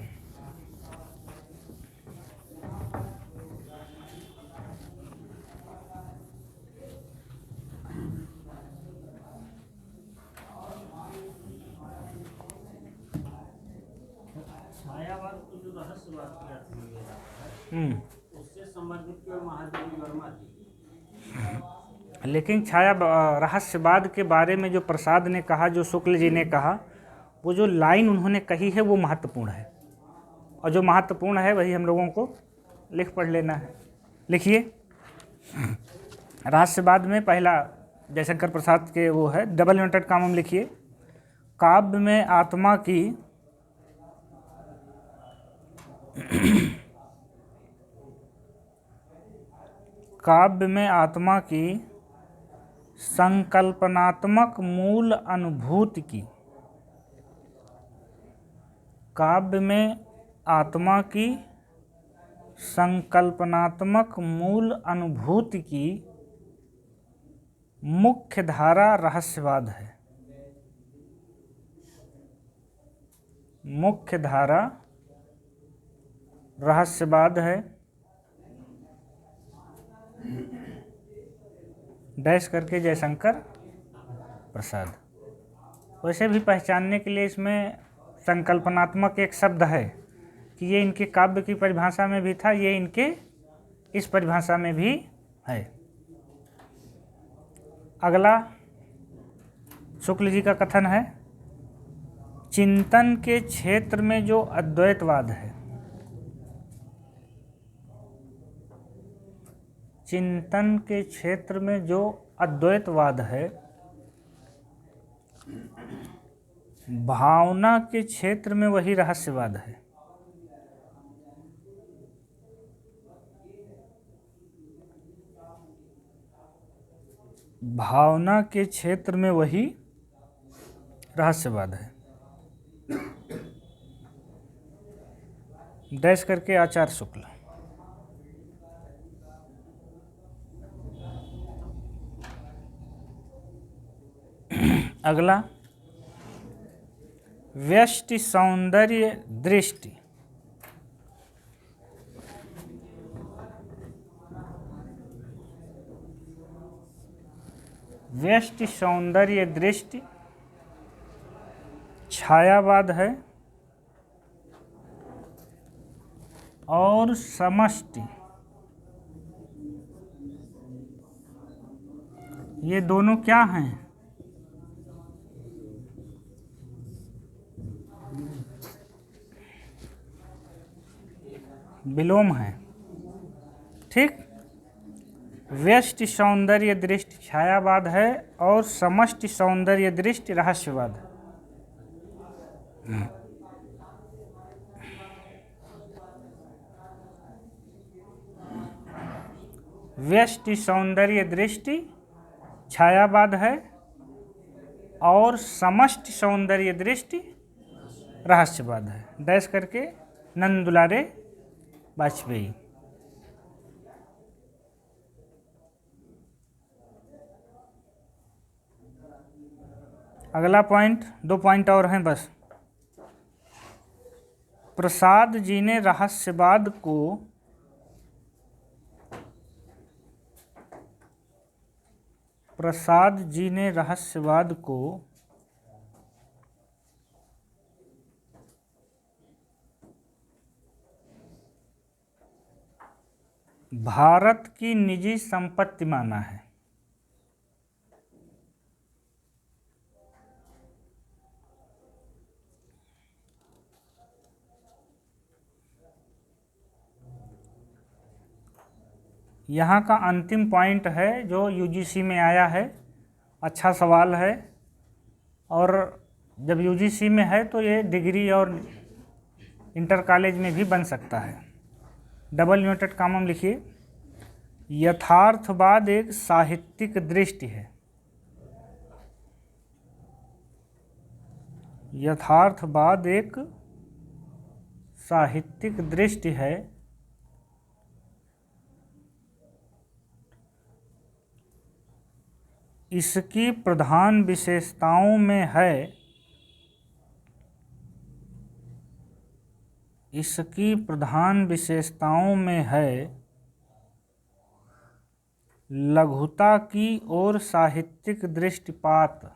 छायावाद को जो रहस्यवाद के अर्थ में लिया जाता है उससे संबंधित केवल महादेवी वर्मा जी। लेकिन रहस्यवाद के बारे में जो प्रसाद ने कहा, जो शुक्ल जी ने कहा, वो जो लाइन उन्होंने कही है वो महत्वपूर्ण है, और जो महत्वपूर्ण है वही हम लोगों को लिख पढ़ लेना है। लिखिए, रहस्यवाद में पहला जयशंकर प्रसाद के वो है, डबल इन्वर्टेड कॉमा में लिखिए, काव्य में आत्मा की काव्य में आत्मा की संकल्पनात्मक मूल अनुभूति की, काव्य में आत्मा की संकल्पनात्मक मूल अनुभूति की मुख्य धारा रहस्यवाद है। मुख्य धारा रहस्यवाद है, डैश करके जयशंकर प्रसाद। वैसे भी पहचानने के लिए इसमें संकल्पनात्मक एक शब्द है कि ये इनके काव्य की परिभाषा में भी था, ये इनके इस परिभाषा में भी है। अगला शुक्ल जी का कथन है, चिंतन के क्षेत्र में जो अद्वैतवाद है, चिंतन के क्षेत्र में जो अद्वैतवाद है, भावना के क्षेत्र में वही रहस्यवाद है। भावना के क्षेत्र में वही रहस्यवाद है। डैश करके आचार्य शुक्ल। अगला, व्यष्टि सौंदर्य दृष्टि। व्यष्टि सौंदर्य दृष्टि छायावाद है और समष्टि, ये दोनों क्या हैं? विलोम है। ठीक, व्यष्टि सौंदर्य दृष्टि छायावाद है और समष्टि सौंदर्य दृष्टि रहस्यवाद है। व्यष्टि सौंदर्य दृष्टि छायावाद है और समष्टि सौंदर्य दृष्टि रहस्यवाद है। डैश करके नंद दुलारे वाजपेयी। अगला पॉइंट, 2 पॉइंट और हैं बस। प्रसाद जी ने रहस्यवाद को भारत की निजी संपत्ति माना है। यहाँ का अंतिम पॉइंट है जो यूजीसी में आया है। अच्छा सवाल है, और जब यूजीसी में है तो ये डिग्री और इंटर कॉलेज में भी बन सकता है। डबल इन्वर्टेड कॉमा में लिखिए, यथार्थवाद एक साहित्यिक दृष्टि है। यथार्थवाद एक साहित्यिक दृष्टि है इसकी प्रधान विशेषताओं में है लघुता की ओर साहित्यिक दृष्टिपात।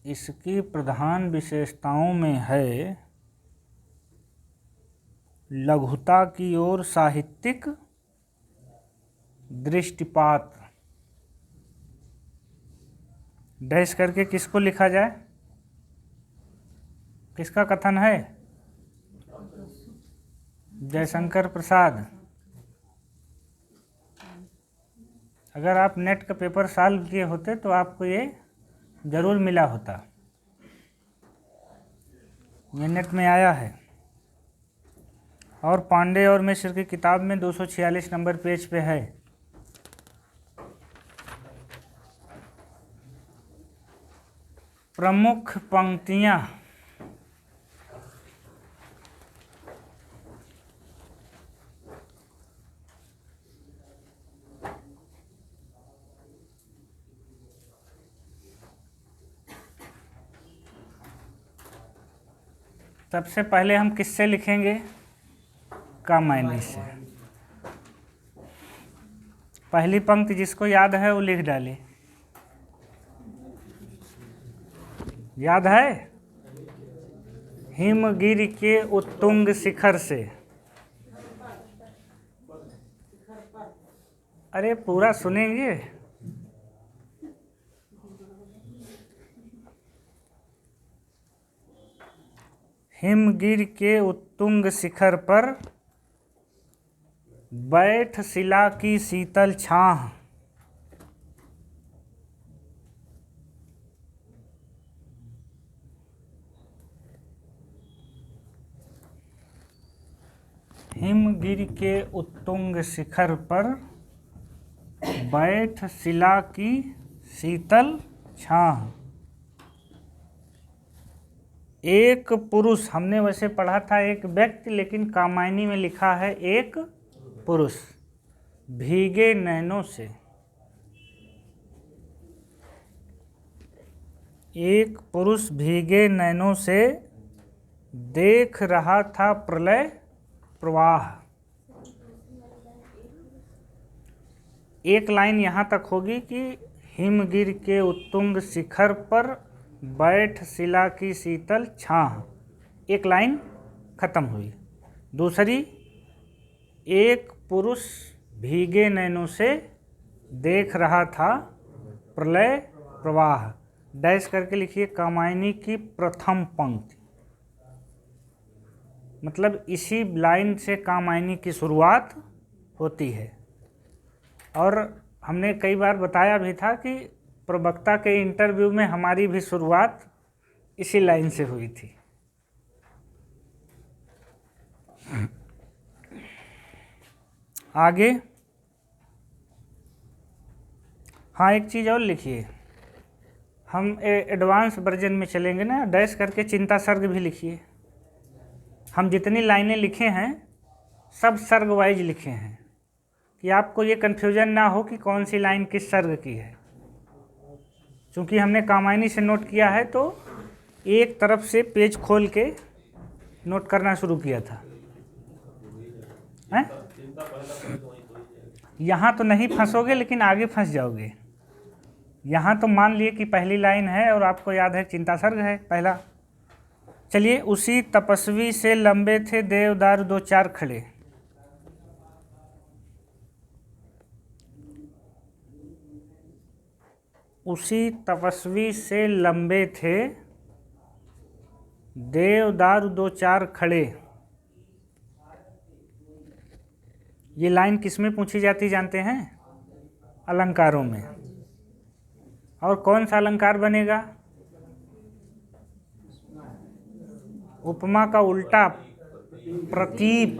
इसकी प्रधान विशेषताओं में है लघुता की ओर साहित्यिक दृष्टिपात। डैश करके किसको लिखा जाए? किसका कथन है? जयशंकर प्रसाद। अगर आप नेट का पेपर सॉल्व किए होते तो आपको ये जरूर मिला होता। ये नेट में आया है और पांडे और मिश्र की किताब में 246 नंबर पेज पे है। प्रमुख पंक्तियाँ। सबसे पहले हम किससे लिखेंगे? कामायनी से। पहली पंक्ति जिसको याद है वो लिख डाले। याद है? हिमगिरि के उत्तुंग शिखर से। अरे पूरा सुनेंगे। हिमगिरि के उत्तुंग शिखर पर बैठ शिला की शीतल छाह। हिमगिरि के उत्तुंग शिखर पर बैठ शिला की शीतल छाह। एक पुरुष, हमने वैसे पढ़ा था एक व्यक्ति, लेकिन कामायनी में लिखा है एक पुरुष भीगे नैनों से। एक पुरुष भीगे नैनों से देख रहा था प्रलय प्रवाह। एक लाइन यहाँ तक होगी कि हिमगिरि के उत्तुंग शिखर पर बैठ शिला की शीतल छाह। एक लाइन खत्म हुई। दूसरी, एक पुरुष भीगे नैनों से देख रहा था प्रलय प्रवाह। डैश करके लिखिए कामायनी की प्रथम पंक्ति। मतलब इसी लाइन से कामायनी की शुरुआत होती है। और हमने कई बार बताया भी था कि प्रवक्ता के इंटरव्यू में हमारी भी शुरुआत इसी लाइन से हुई थी। आगे, हाँ एक चीज़ और लिखिए। हम एडवांस वर्जन में चलेंगे ना, डैश करके चिंता सर्ग भी लिखिए। हम जितनी लाइनें लिखे हैं सब सर्ग वाइज लिखे हैं कि आपको ये कन्फ्यूजन ना हो कि कौन सी लाइन किस सर्ग की है। चूँकि हमने कामायनी से नोट किया है तो एक तरफ से पेज खोल के नोट करना शुरू किया था। हैं? यहाँ तो नहीं फंसोगे लेकिन आगे फंस जाओगे। यहाँ तो मान लिए कि पहली लाइन है और आपको याद है चिंता सर्ग है पहला। चलिए, उसी तपस्वी से लंबे थे देवदारू दो चार खड़े। उसी तपस्वी से लंबे थे देवदारू दो चार खड़े। ये लाइन किस में पूछी जाती जानते हैं? अलंकारों में। और कौन सा अलंकार बनेगा? उपमा का उल्टा, प्रतीप।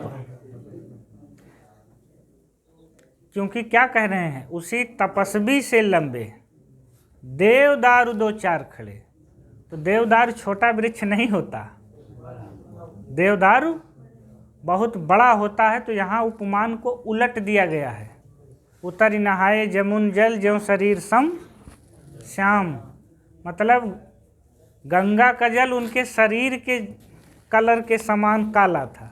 क्योंकि क्या कह रहे हैं? उसी तपस्वी से लंबे। देवदारू दो चार खड़े। तो देवदारू छोटा वृक्ष नहीं होता, देवदारू बहुत बड़ा होता है। तो यहाँ उपमान को उलट दिया गया है। उतर नहाए जमुन जल ज्यों शरीर सम श्याम, मतलब गंगा का जल उनके शरीर के कलर के समान काला था।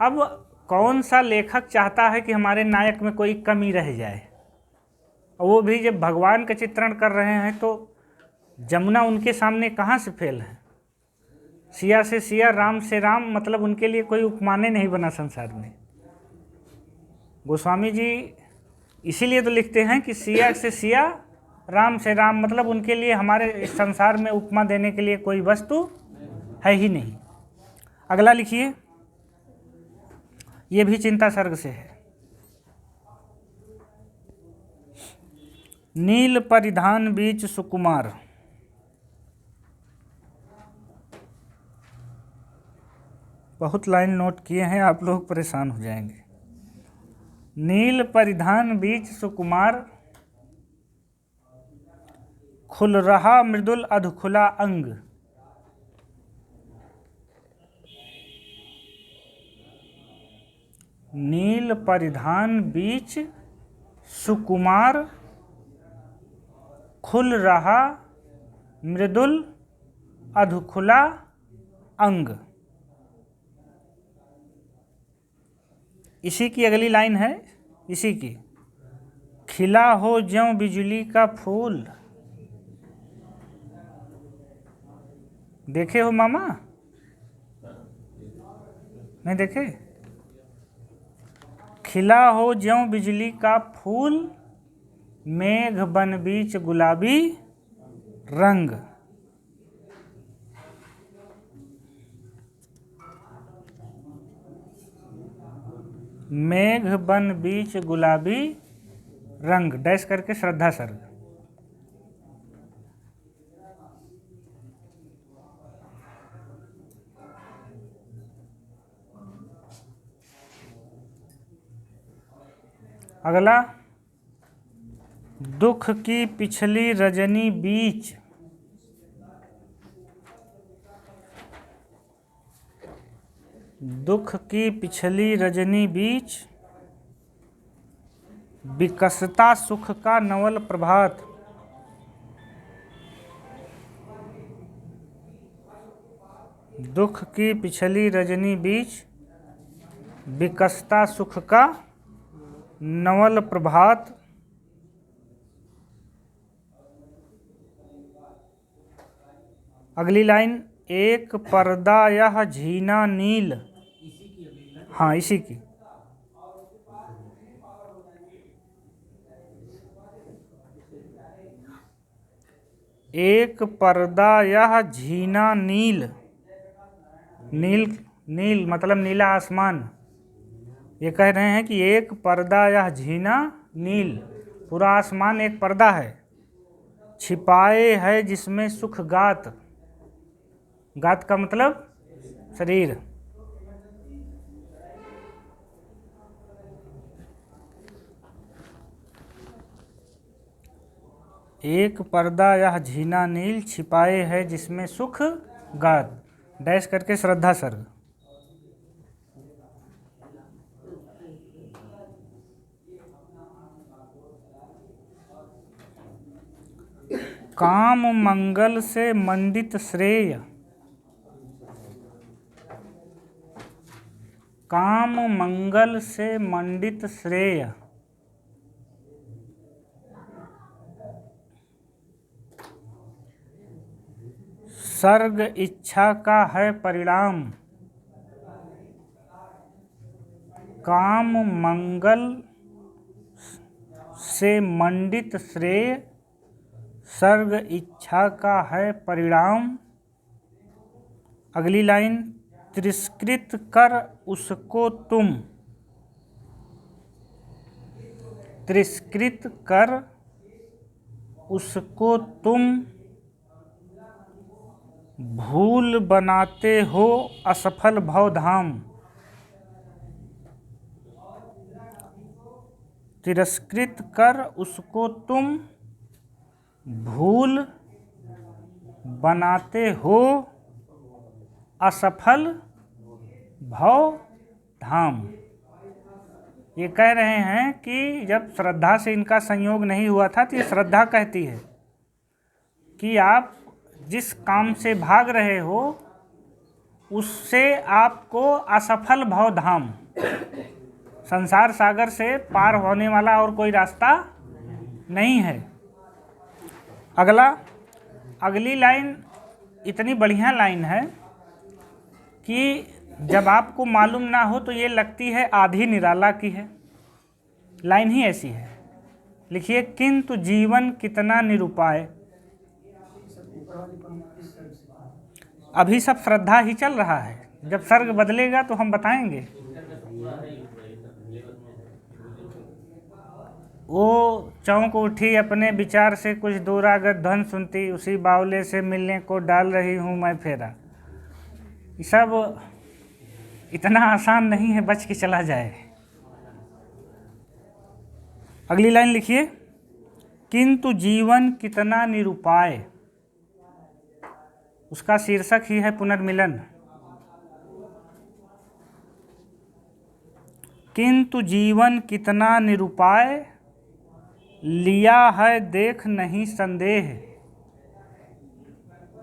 अब कौन सा लेखक चाहता है कि हमारे नायक में कोई कमी रह जाए, और वो भी जब भगवान का चित्रण कर रहे हैं तो जमुना उनके सामने कहाँ से फेल है। सिया से सिया, राम से राम, मतलब उनके लिए कोई उपमाने नहीं बना संसार में। गोस्वामी जी इसीलिए तो लिखते हैं कि सिया से सिया, राम से राम, मतलब उनके लिए हमारे इस संसार में उपमा देने के लिए कोई वस्तु है ही नहीं। अगला लिखिए, ये भी चिंता सर्ग से है। नील परिधान बीच सुकुमार, बहुत लाइन नोट किए हैं, आप लोग परेशान हो जाएंगे। नील परिधान बीच सुकुमार, खुल रहा मृदुल अधखुला अंग। नील परिधान बीच सुकुमार, खुल रहा मृदुल अधखुला अंग। इसी की अगली लाइन है, इसी की, खिला हो ज्यों बिजली का फूल। देखे हो मामा? नहीं देखे? खिला हो ज्यों बिजली का फूल, मेघ बन बीच गुलाबी रंग। मेघ बन बीच गुलाबी रंग, डैश करके श्रद्धा सर्ग। अगला, दुख की पिछली रजनी बीच। दुख की पिछली रजनी बीच, विकसता सुख का नवल प्रभात। दुख की पिछली रजनी बीच, विकसता सुख का नवल प्रभात। अगली लाइन, एक पर्दा यह झीना नील। हाँ, इसी की। एक पर्दा यह झीना नील। नील, नील मतलब नीला आसमान। ये कह रहे हैं कि एक पर्दा यह झीना नील, पूरा आसमान एक पर्दा है। छिपाए है जिसमें सुख गात। गात का मतलब शरीर। एक पर्दा यह झीना नील, छिपाए है जिसमें सुख गात, डैश करके श्रद्धा सर्ग। काम मंगल से मंडित श्रेय। काम मंगल से मंडित श्रेय, सर्ग इच्छा का है परिणाम। काम मंगल से मंडित श्रेय, सर्ग इच्छा का है परिणाम। अगली लाइन, तिरस्कृत कर उसको तुम। तिरस्कृत कर उसको तुम, भूल बनाते हो असफल भवधाम। तिरस्कृत कर उसको तुम भूल बनाते हो असफल भव धाम। ये कह रहे हैं कि जब श्रद्धा से इनका संयोग नहीं हुआ था तो ये श्रद्धा कहती है कि आप जिस काम से भाग रहे हो उससे आपको असफल भव धाम, संसार सागर से पार होने वाला और कोई रास्ता नहीं है। अगली लाइन इतनी बढ़िया लाइन है कि जब आपको मालूम ना हो तो ये लगती है आधी निराला की है। लाइन ही ऐसी है, लिखिए किंतु जीवन कितना निरुपाय। अभी सब श्रद्धा ही चल रहा है, जब सर्ग बदलेगा तो हम बताएंगे। वो चौंक उठी अपने विचार से, कुछ दूरागत ध्वन सुनती, उसी बावले से मिलने को डाल रही हूँ मैं फेरा। ये सब इतना आसान नहीं है, बच के चला जाए। अगली लाइन लिखिए, किंतु जीवन कितना निरुपाय। उसका शीर्षक ही है पुनर्मिलन। किंतु जीवन कितना निरुपाय, लिया है देख नहीं संदेह।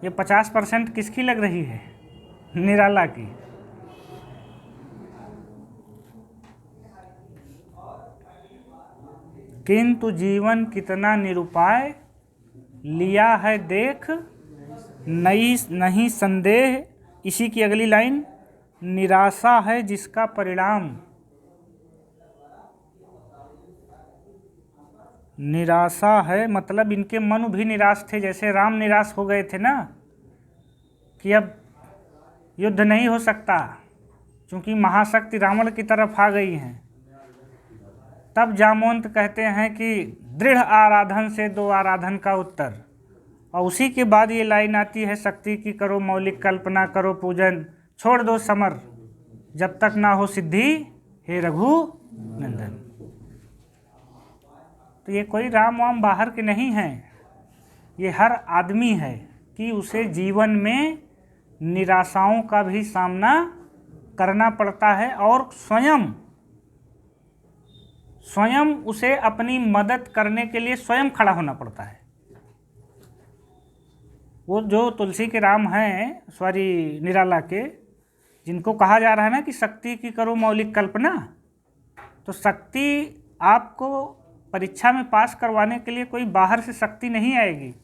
ये 50% किसकी लग रही है? निराला की। किंतु जीवन कितना निरुपाय, लिया है देख नहीं संदेह। इसी की अगली लाइन, निराशा है जिसका परिणाम। निराशा है मतलब इनके मन भी निराश थे, जैसे राम निराश हो गए थे ना कि अब युद्ध नहीं हो सकता क्योंकि महाशक्ति रावण की तरफ आ गई हैं। तब जामवंत कहते हैं कि दृढ़ आराधन से दो आराधन का उत्तर। और उसी के बाद ये लाइन आती है, शक्ति की करो मौलिक कल्पना, करो पूजन, छोड़ दो समर जब तक ना हो सिद्धि, हे रघु नंदन। तो ये कोई राम वाम बाहर के नहीं हैं, ये हर आदमी है कि उसे जीवन में निराशाओं का भी सामना करना पड़ता है और स्वयं उसे अपनी मदद करने के लिए स्वयं खड़ा होना पड़ता है। वो जो तुलसी के राम हैं, सॉरी निराला के, जिनको कहा जा रहा है ना कि शक्ति की करो मौलिक कल्पना, तो शक्ति आपको परीक्षा में पास करवाने के लिए कोई बाहर से शक्ति नहीं आएगी।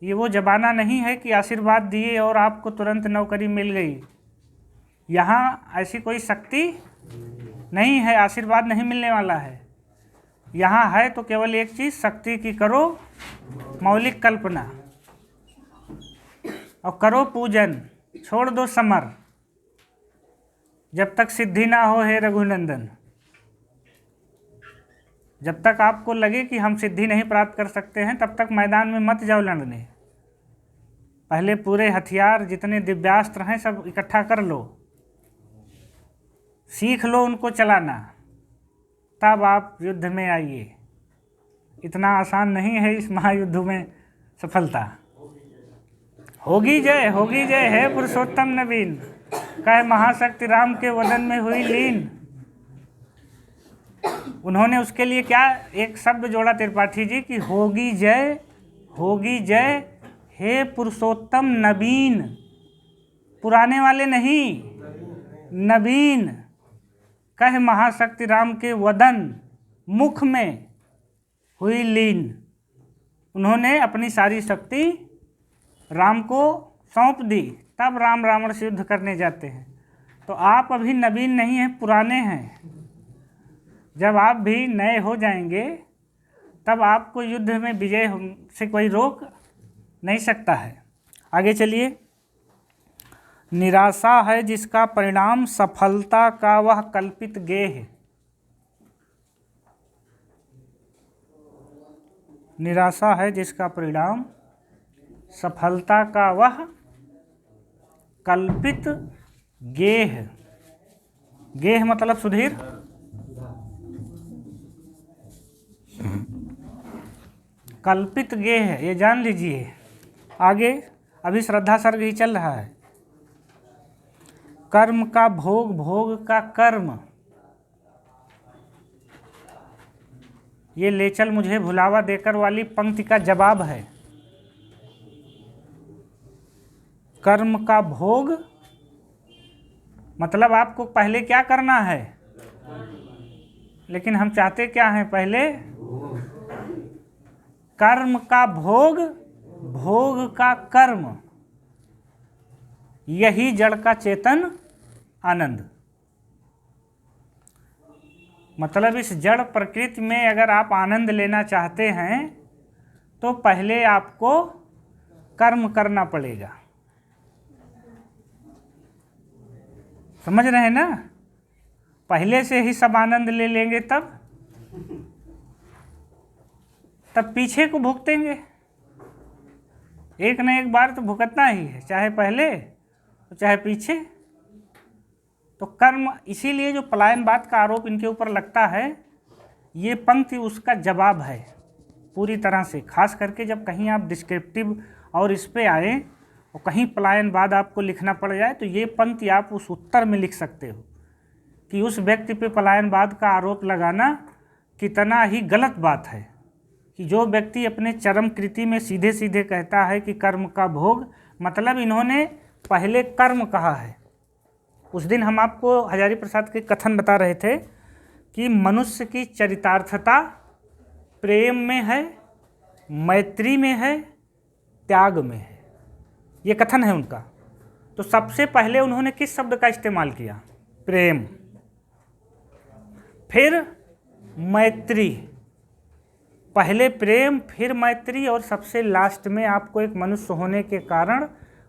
ये वो ज़माना नहीं है कि आशीर्वाद दिए और आपको तुरंत नौकरी मिल गई। यहाँ ऐसी कोई शक्ति नहीं है, आशीर्वाद नहीं मिलने वाला है। यहाँ है तो केवल एक चीज़, शक्ति की करो मौलिक कल्पना और करो पूजन, छोड़ दो समर जब तक सिद्धि ना हो, हे रघुनंदन। जब तक आपको लगे कि हम सिद्धि नहीं प्राप्त कर सकते हैं तब तक मैदान में मत जाओ लड़ने। पहले पूरे हथियार जितने दिव्यास्त्र हैं सब इकट्ठा कर लो, सीख लो उनको चलाना, तब आप युद्ध में आइए। इतना आसान नहीं है इस महायुद्ध में सफलता। होगी जय है पुरुषोत्तम नवीन, कहे महाशक्ति राम के वदन में हुई लीन। उन्होंने उसके लिए क्या एक शब्द जोड़ा त्रिपाठी जी की, होगी जय हे पुरुषोत्तम नवीन। पुराने वाले नहीं, नवीन। कह महाशक्ति राम के वदन, मुख में हुई लीन। उन्होंने अपनी सारी शक्ति राम को सौंप दी, तब राम रावण से युद्ध करने जाते हैं। तो आप अभी नवीन नहीं हैं, पुराने हैं। जब आप भी नए हो जाएंगे तब आपको युद्ध में विजय से कोई रोक नहीं सकता है। आगे चलिए, निराशा है जिसका परिणाम सफलता का वह कल्पित गेह। निराशा है जिसका परिणाम सफलता का वह कल्पित गेह। गेह मतलब सुधीर कल्पित गेह है, ये जान लीजिए। आगे अभी श्रद्धा सर्ग ही चल रहा है। कर्म का भोग, भोग का कर्म, ये ले चल मुझे भुलावा देकर वाली पंक्ति का जवाब है। कर्म का भोग मतलब आपको पहले क्या करना है, लेकिन हम चाहते क्या हैं, पहले कर्म का भोग, भोग का कर्म, यही जड़ का चेतन आनंद। मतलब इस जड़ प्रकृति में अगर आप आनंद लेना चाहते हैं तो पहले आपको कर्म करना पड़ेगा। समझ रहे हैं ना? पहले से ही सब आनंद ले लेंगे तब पीछे को भुगतेंगे। एक न एक बार तो भुगतना ही है, चाहे पहले चाहे पीछे। तो कर्म, इसीलिए जो पलायनवाद का आरोप इनके ऊपर लगता है, ये पंक्ति उसका जवाब है पूरी तरह से। खास करके जब कहीं आप डिस्क्रिप्टिव और इस पे आए और कहीं पलायनवाद आपको लिखना पड़ जाए तो ये पंक्ति आप उस उत्तर में लिख सकते हो कि उस व्यक्ति पे पलायनवाद का आरोप लगाना कितना ही गलत बात है। कि जो व्यक्ति अपने चरम कृति में सीधे सीधे कहता है कि कर्म का भोग, मतलब इन्होंने पहले कर्म कहा है। उस दिन हम आपको हजारी प्रसाद के कथन बता रहे थे कि मनुष्य की चरितार्थता प्रेम में है, मैत्री में है, त्याग में है। ये कथन है उनका। तो सबसे पहले उन्होंने किस शब्द का इस्तेमाल किया? प्रेम, फिर मैत्री। पहले प्रेम, फिर मैत्री, और सबसे लास्ट में आपको एक मनुष्य होने के कारण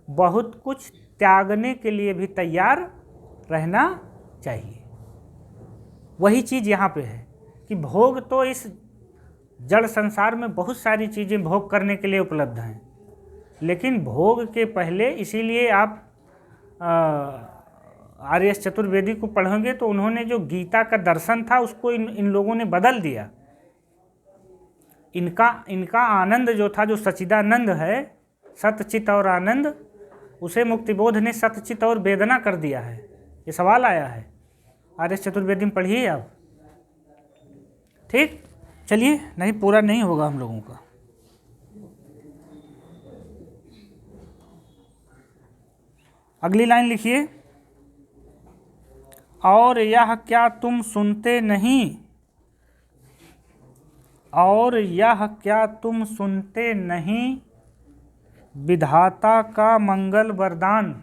बहुत कुछ त्यागने के लिए भी तैयार रहना चाहिए। वही चीज़ यहाँ पे है कि भोग तो इस जड़ संसार में बहुत सारी चीज़ें भोग करने के लिए उपलब्ध हैं, लेकिन भोग के पहले, इसीलिए आप आर्य चतुर्वेदी को पढ़ोगे तो उन्होंने जो गीता का दर्शन था उसको इन लोगों ने बदल दिया। इनका आनंद जो था, जो सच्चिदानंद है, सतचित और आनंद, उसे मुक्तिबोध ने सतचित और वेदना कर दिया है। ये सवाल आया है, आर्य चतुर्वेदी में पढ़िए आप। ठीक, चलिए, नहीं पूरा नहीं होगा हम लोगों का। अगली लाइन लिखिए, और यह क्या तुम सुनते नहीं, और यह क्या तुम सुनते नहीं, विधाता का मंगल वरदान।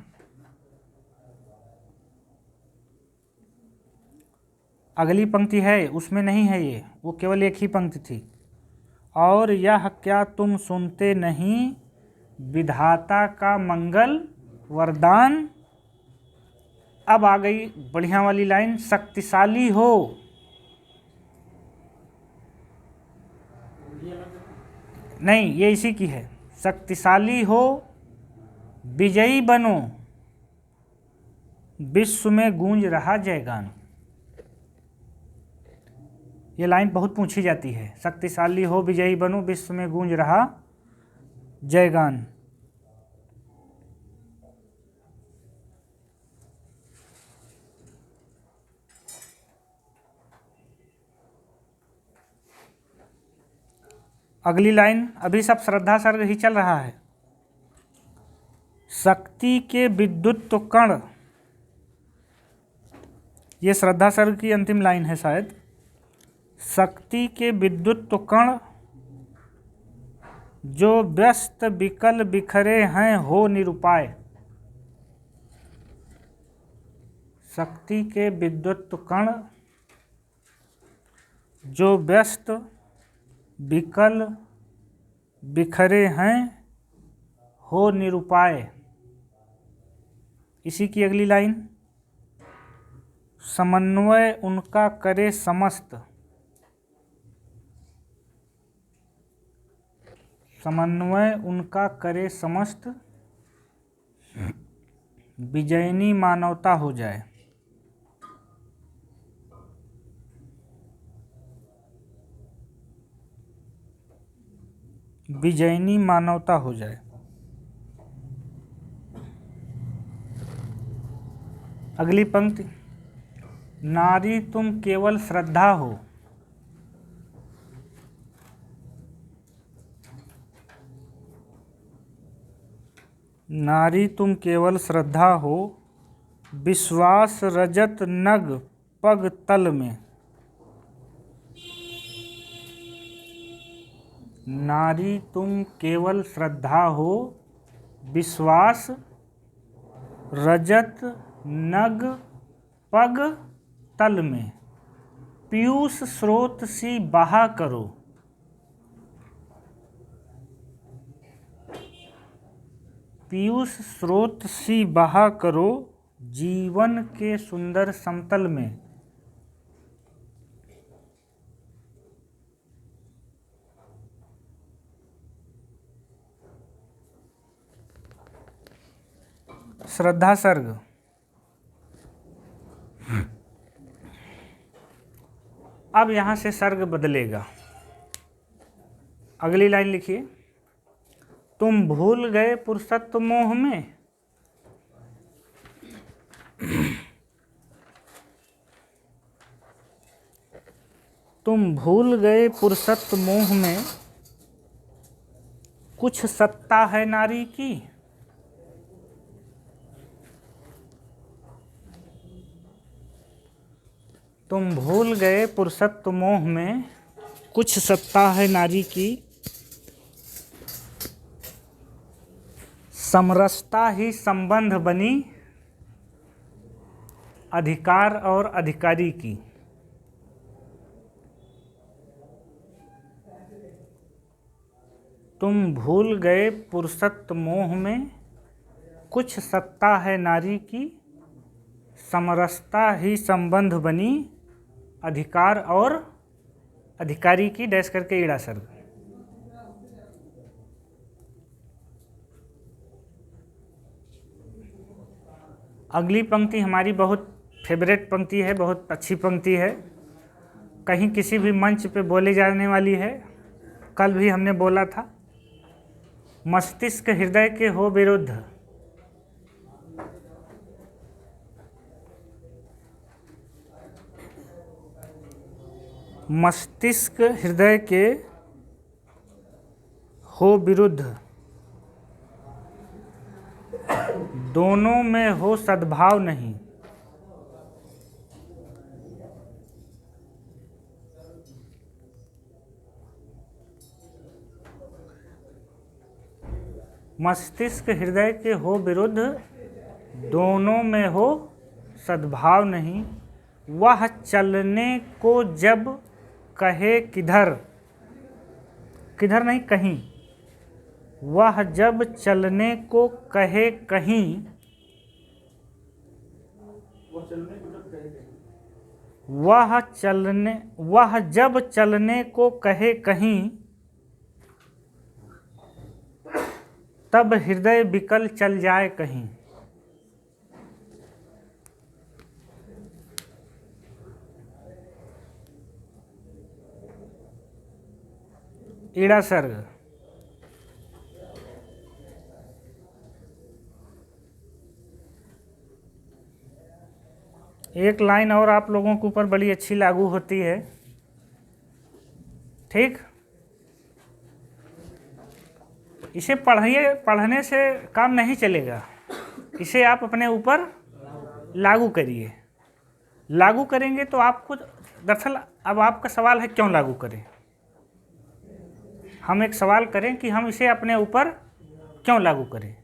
अगली पंक्ति है, उसमें नहीं है ये, वो केवल एक ही पंक्ति थी। और यह क्या तुम सुनते नहीं, विधाता का मंगल वरदान। अब आ गई बढ़िया वाली लाइन, शक्तिशाली हो। नहीं, ये इसी की है। शक्तिशाली हो, विजयी बनो, विश्व में गूंज रहा जयगान। ये लाइन बहुत पूछी जाती है, शक्तिशाली हो, विजयी बनो, विश्व में गूंज रहा जयगान। अगली लाइन, अभी सब श्रद्धा सर्ग ही चल रहा है। शक्ति के विद्युत कण, ये श्रद्धा सर्ग की अंतिम लाइन है शायद। शक्ति के विद्युत कण जो व्यस्त विकल बिखरे हैं हो निरुपाय। शक्ति के विद्युत कण जो व्यस्त विकल बिखरे हैं हो निरुपाय। इसी की अगली लाइन, समन्वय उनका करे समस्त, समन्वय उनका करे समस्त, विजयनी मानवता हो जाए। विजयनी मानवता हो जाए। अगली पंक्ति, नारी तुम केवल श्रद्धा हो। नारी तुम केवल श्रद्धा हो, विश्वास रजत नग पग तल में। नारी तुम केवल श्रद्धा हो, विश्वास रजत नग पग तल में। पीयूष स्रोत सी बहा करो। पीयूष स्रोत सी बहा करो, जीवन के सुंदर समतल में। श्रद्धा सर्ग। अब यहां से सर्ग बदलेगा। अगली लाइन लिखिए, तुम भूल गए पुरुषत्व मोह में। तुम भूल गए पुरुषत्व मोह में, कुछ सत्ता है नारी की। तुम भूल गए पुरुषत्व मोह में, कुछ सत्ता है नारी की। समरसता ही संबंध बनी, अधिकार और अधिकारी की। तुम भूल गए पुरुषत्व मोह में, कुछ सत्ता है नारी की। समरसता ही संबंध बनी, अधिकार और अधिकारी की, डैश करके ईड़ा सर्ग। अगली पंक्ति हमारी बहुत फेवरेट पंक्ति है, बहुत अच्छी पंक्ति है, कहीं किसी भी मंच पे बोली जाने वाली है। कल भी हमने बोला था, मस्तिष्क हृदय के हो विरुद्ध। मस्तिष्क हृदय के हो विरुद्ध, दोनों में हो सद्भाव नहीं। मस्तिष्क हृदय के हो विरुद्ध, दोनों में हो सद्भाव नहीं। वह चलने को जब कहे किधर, किधर नहीं कहीं। वह जब चलने को कहे कहीं, वह जब चलने को कहे कहीं, तब हृदय विकल चल जाए कहीं। ईड़ा सर्ग। एक लाइन और आप लोगों के ऊपर बड़ी अच्छी लागू होती है, ठीक। इसे पढ़िए, पढ़ने से काम नहीं चलेगा, इसे आप अपने ऊपर लागू करिए। लागू करेंगे तो आपको, दरअसल अब आपका सवाल है क्यों लागू करें। हम एक सवाल करें कि हम इसे अपने ऊपर क्यों लागू करें,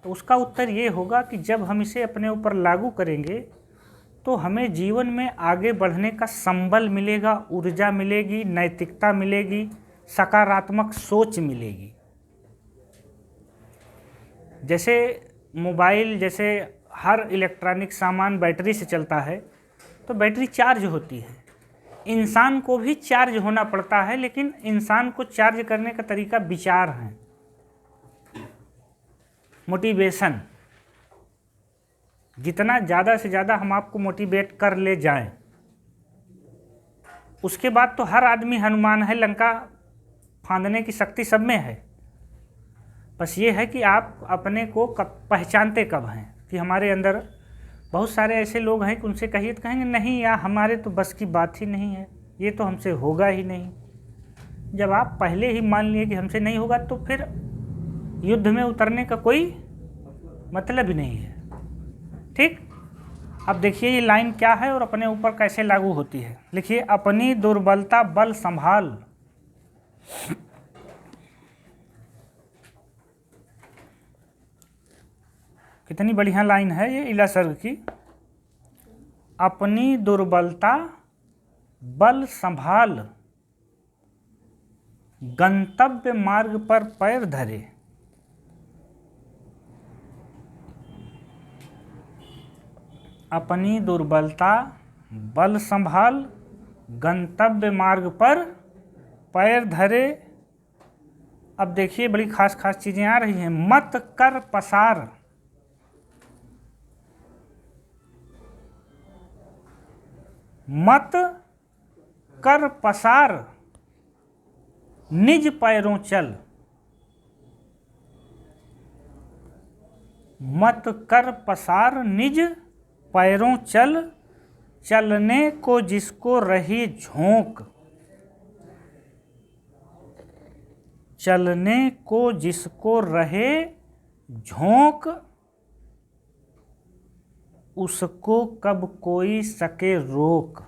तो उसका उत्तर ये होगा कि जब हम इसे अपने ऊपर लागू करेंगे तो हमें जीवन में आगे बढ़ने का संबल मिलेगा, ऊर्जा मिलेगी, नैतिकता मिलेगी, सकारात्मक सोच मिलेगी। जैसे मोबाइल, जैसे हर इलेक्ट्रॉनिक सामान बैटरी से चलता है, तो बैटरी चार्ज होती है। इंसान को भी चार्ज होना पड़ता है, लेकिन इंसान को चार्ज करने का तरीका विचार है, मोटिवेशन। जितना ज़्यादा से ज़्यादा हम आपको मोटिवेट कर ले जाएं, उसके बाद तो हर आदमी हनुमान है, लंका फांदने की शक्ति सब में है, बस ये है कि आप अपने को कब पहचानते कब हैं। कि हमारे अंदर बहुत सारे ऐसे लोग हैं कि उनसे कहिए तो कहेंगे नहीं यार हमारे तो बस की बात ही नहीं है, ये तो हमसे होगा ही नहीं। जब आप पहले ही मान लिए कि हमसे नहीं होगा तो फिर युद्ध में उतरने का कोई मतलब ही नहीं है। ठीक, अब देखिए ये लाइन क्या है और अपने ऊपर कैसे लागू होती है। लिखिए, अपनी दुर्बलता बल संभाल। कितनी बढ़िया लाइन है ये इला सर्ग की। अपनी दुर्बलता बल संभाल, गंतव्य मार्ग पर पैर धरे। अपनी दुर्बलता बल संभाल, गंतव्य मार्ग पर पैर धरे। अब देखिए बड़ी खास खास चीजें आ रही हैं। मत कर पसार, मत कर पसार, निज पैरों चल। मत कर पसार निज पैरों चल, चलने को जिसको रही झोंक। चलने को जिसको रहे झोंक, उसको कब कोई सके रोक।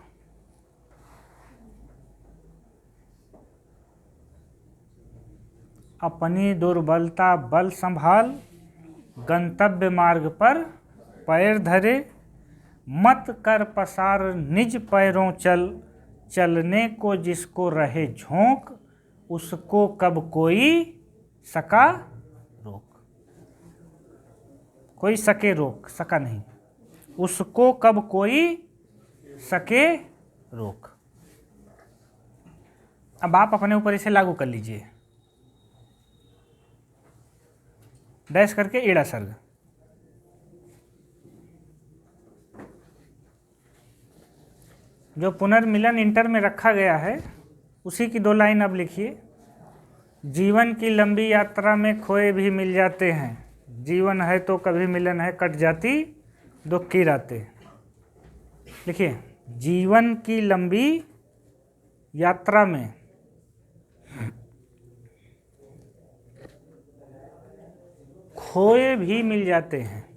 अपनी दुर्बलता बल संभाल, गंतव्य मार्ग पर पैर धरे। मत कर पसार निज पैरों चल, चलने को जिसको रहे झोंक, उसको कब कोई सका रोक। कोई सके रोक, सका नहीं, उसको कब कोई सके रोक। अब आप अपने ऊपर इसे लागू कर लीजिए। डैश करके एड़ा सर्ग। जो पुनर्मिलन इंटर में रखा गया है उसी की 2 लाइन अब लिखिए। जीवन की लंबी यात्रा में खोए भी मिल जाते हैं, जीवन है तो कभी मिलन है, कट जाती दुख की रातें। लिखिए, जीवन की लंबी यात्रा में खोए भी मिल जाते हैं,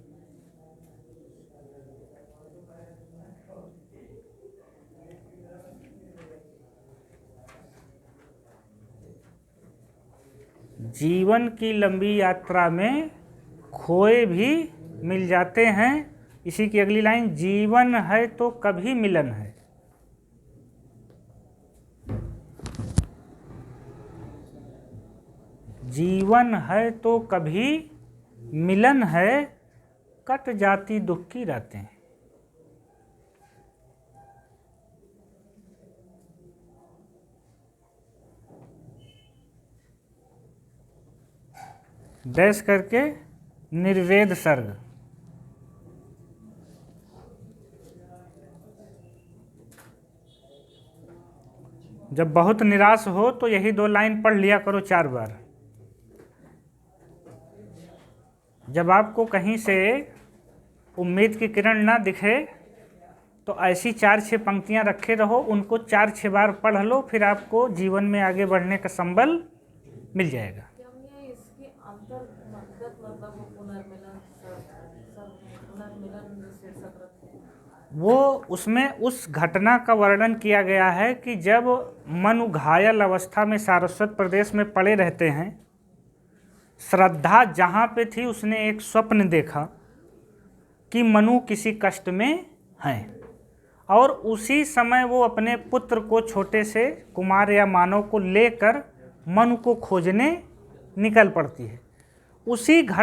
जीवन की लंबी यात्रा में खोए भी मिल जाते हैं। इसी की अगली लाइन, जीवन है तो कभी मिलन है। जीवन है तो कभी मिलन है, कट जाती दुख की रातें। डैश करके निर्वेद सर्ग। जब बहुत निराश हो तो यही 2 लाइन पढ़ लिया करो 4 बार। जब आपको कहीं से उम्मीद की किरण ना दिखे तो ऐसी 4-6 पंक्तियां रखे रहो, उनको 4-6 बार पढ़ लो, फिर आपको जीवन में आगे बढ़ने का संबल मिल जाएगा। वो उसमें उस घटना का वर्णन किया गया है कि जब मनु घायल अवस्था में सारस्वत प्रदेश में पड़े रहते हैं, श्रद्धा जहाँ पे थी उसने एक स्वप्न देखा कि मनु किसी कष्ट में हैं, और उसी समय वो अपने पुत्र को, छोटे से कुमार या मानव को लेकर मनु को खोजने निकल पड़ती है। उसी घटना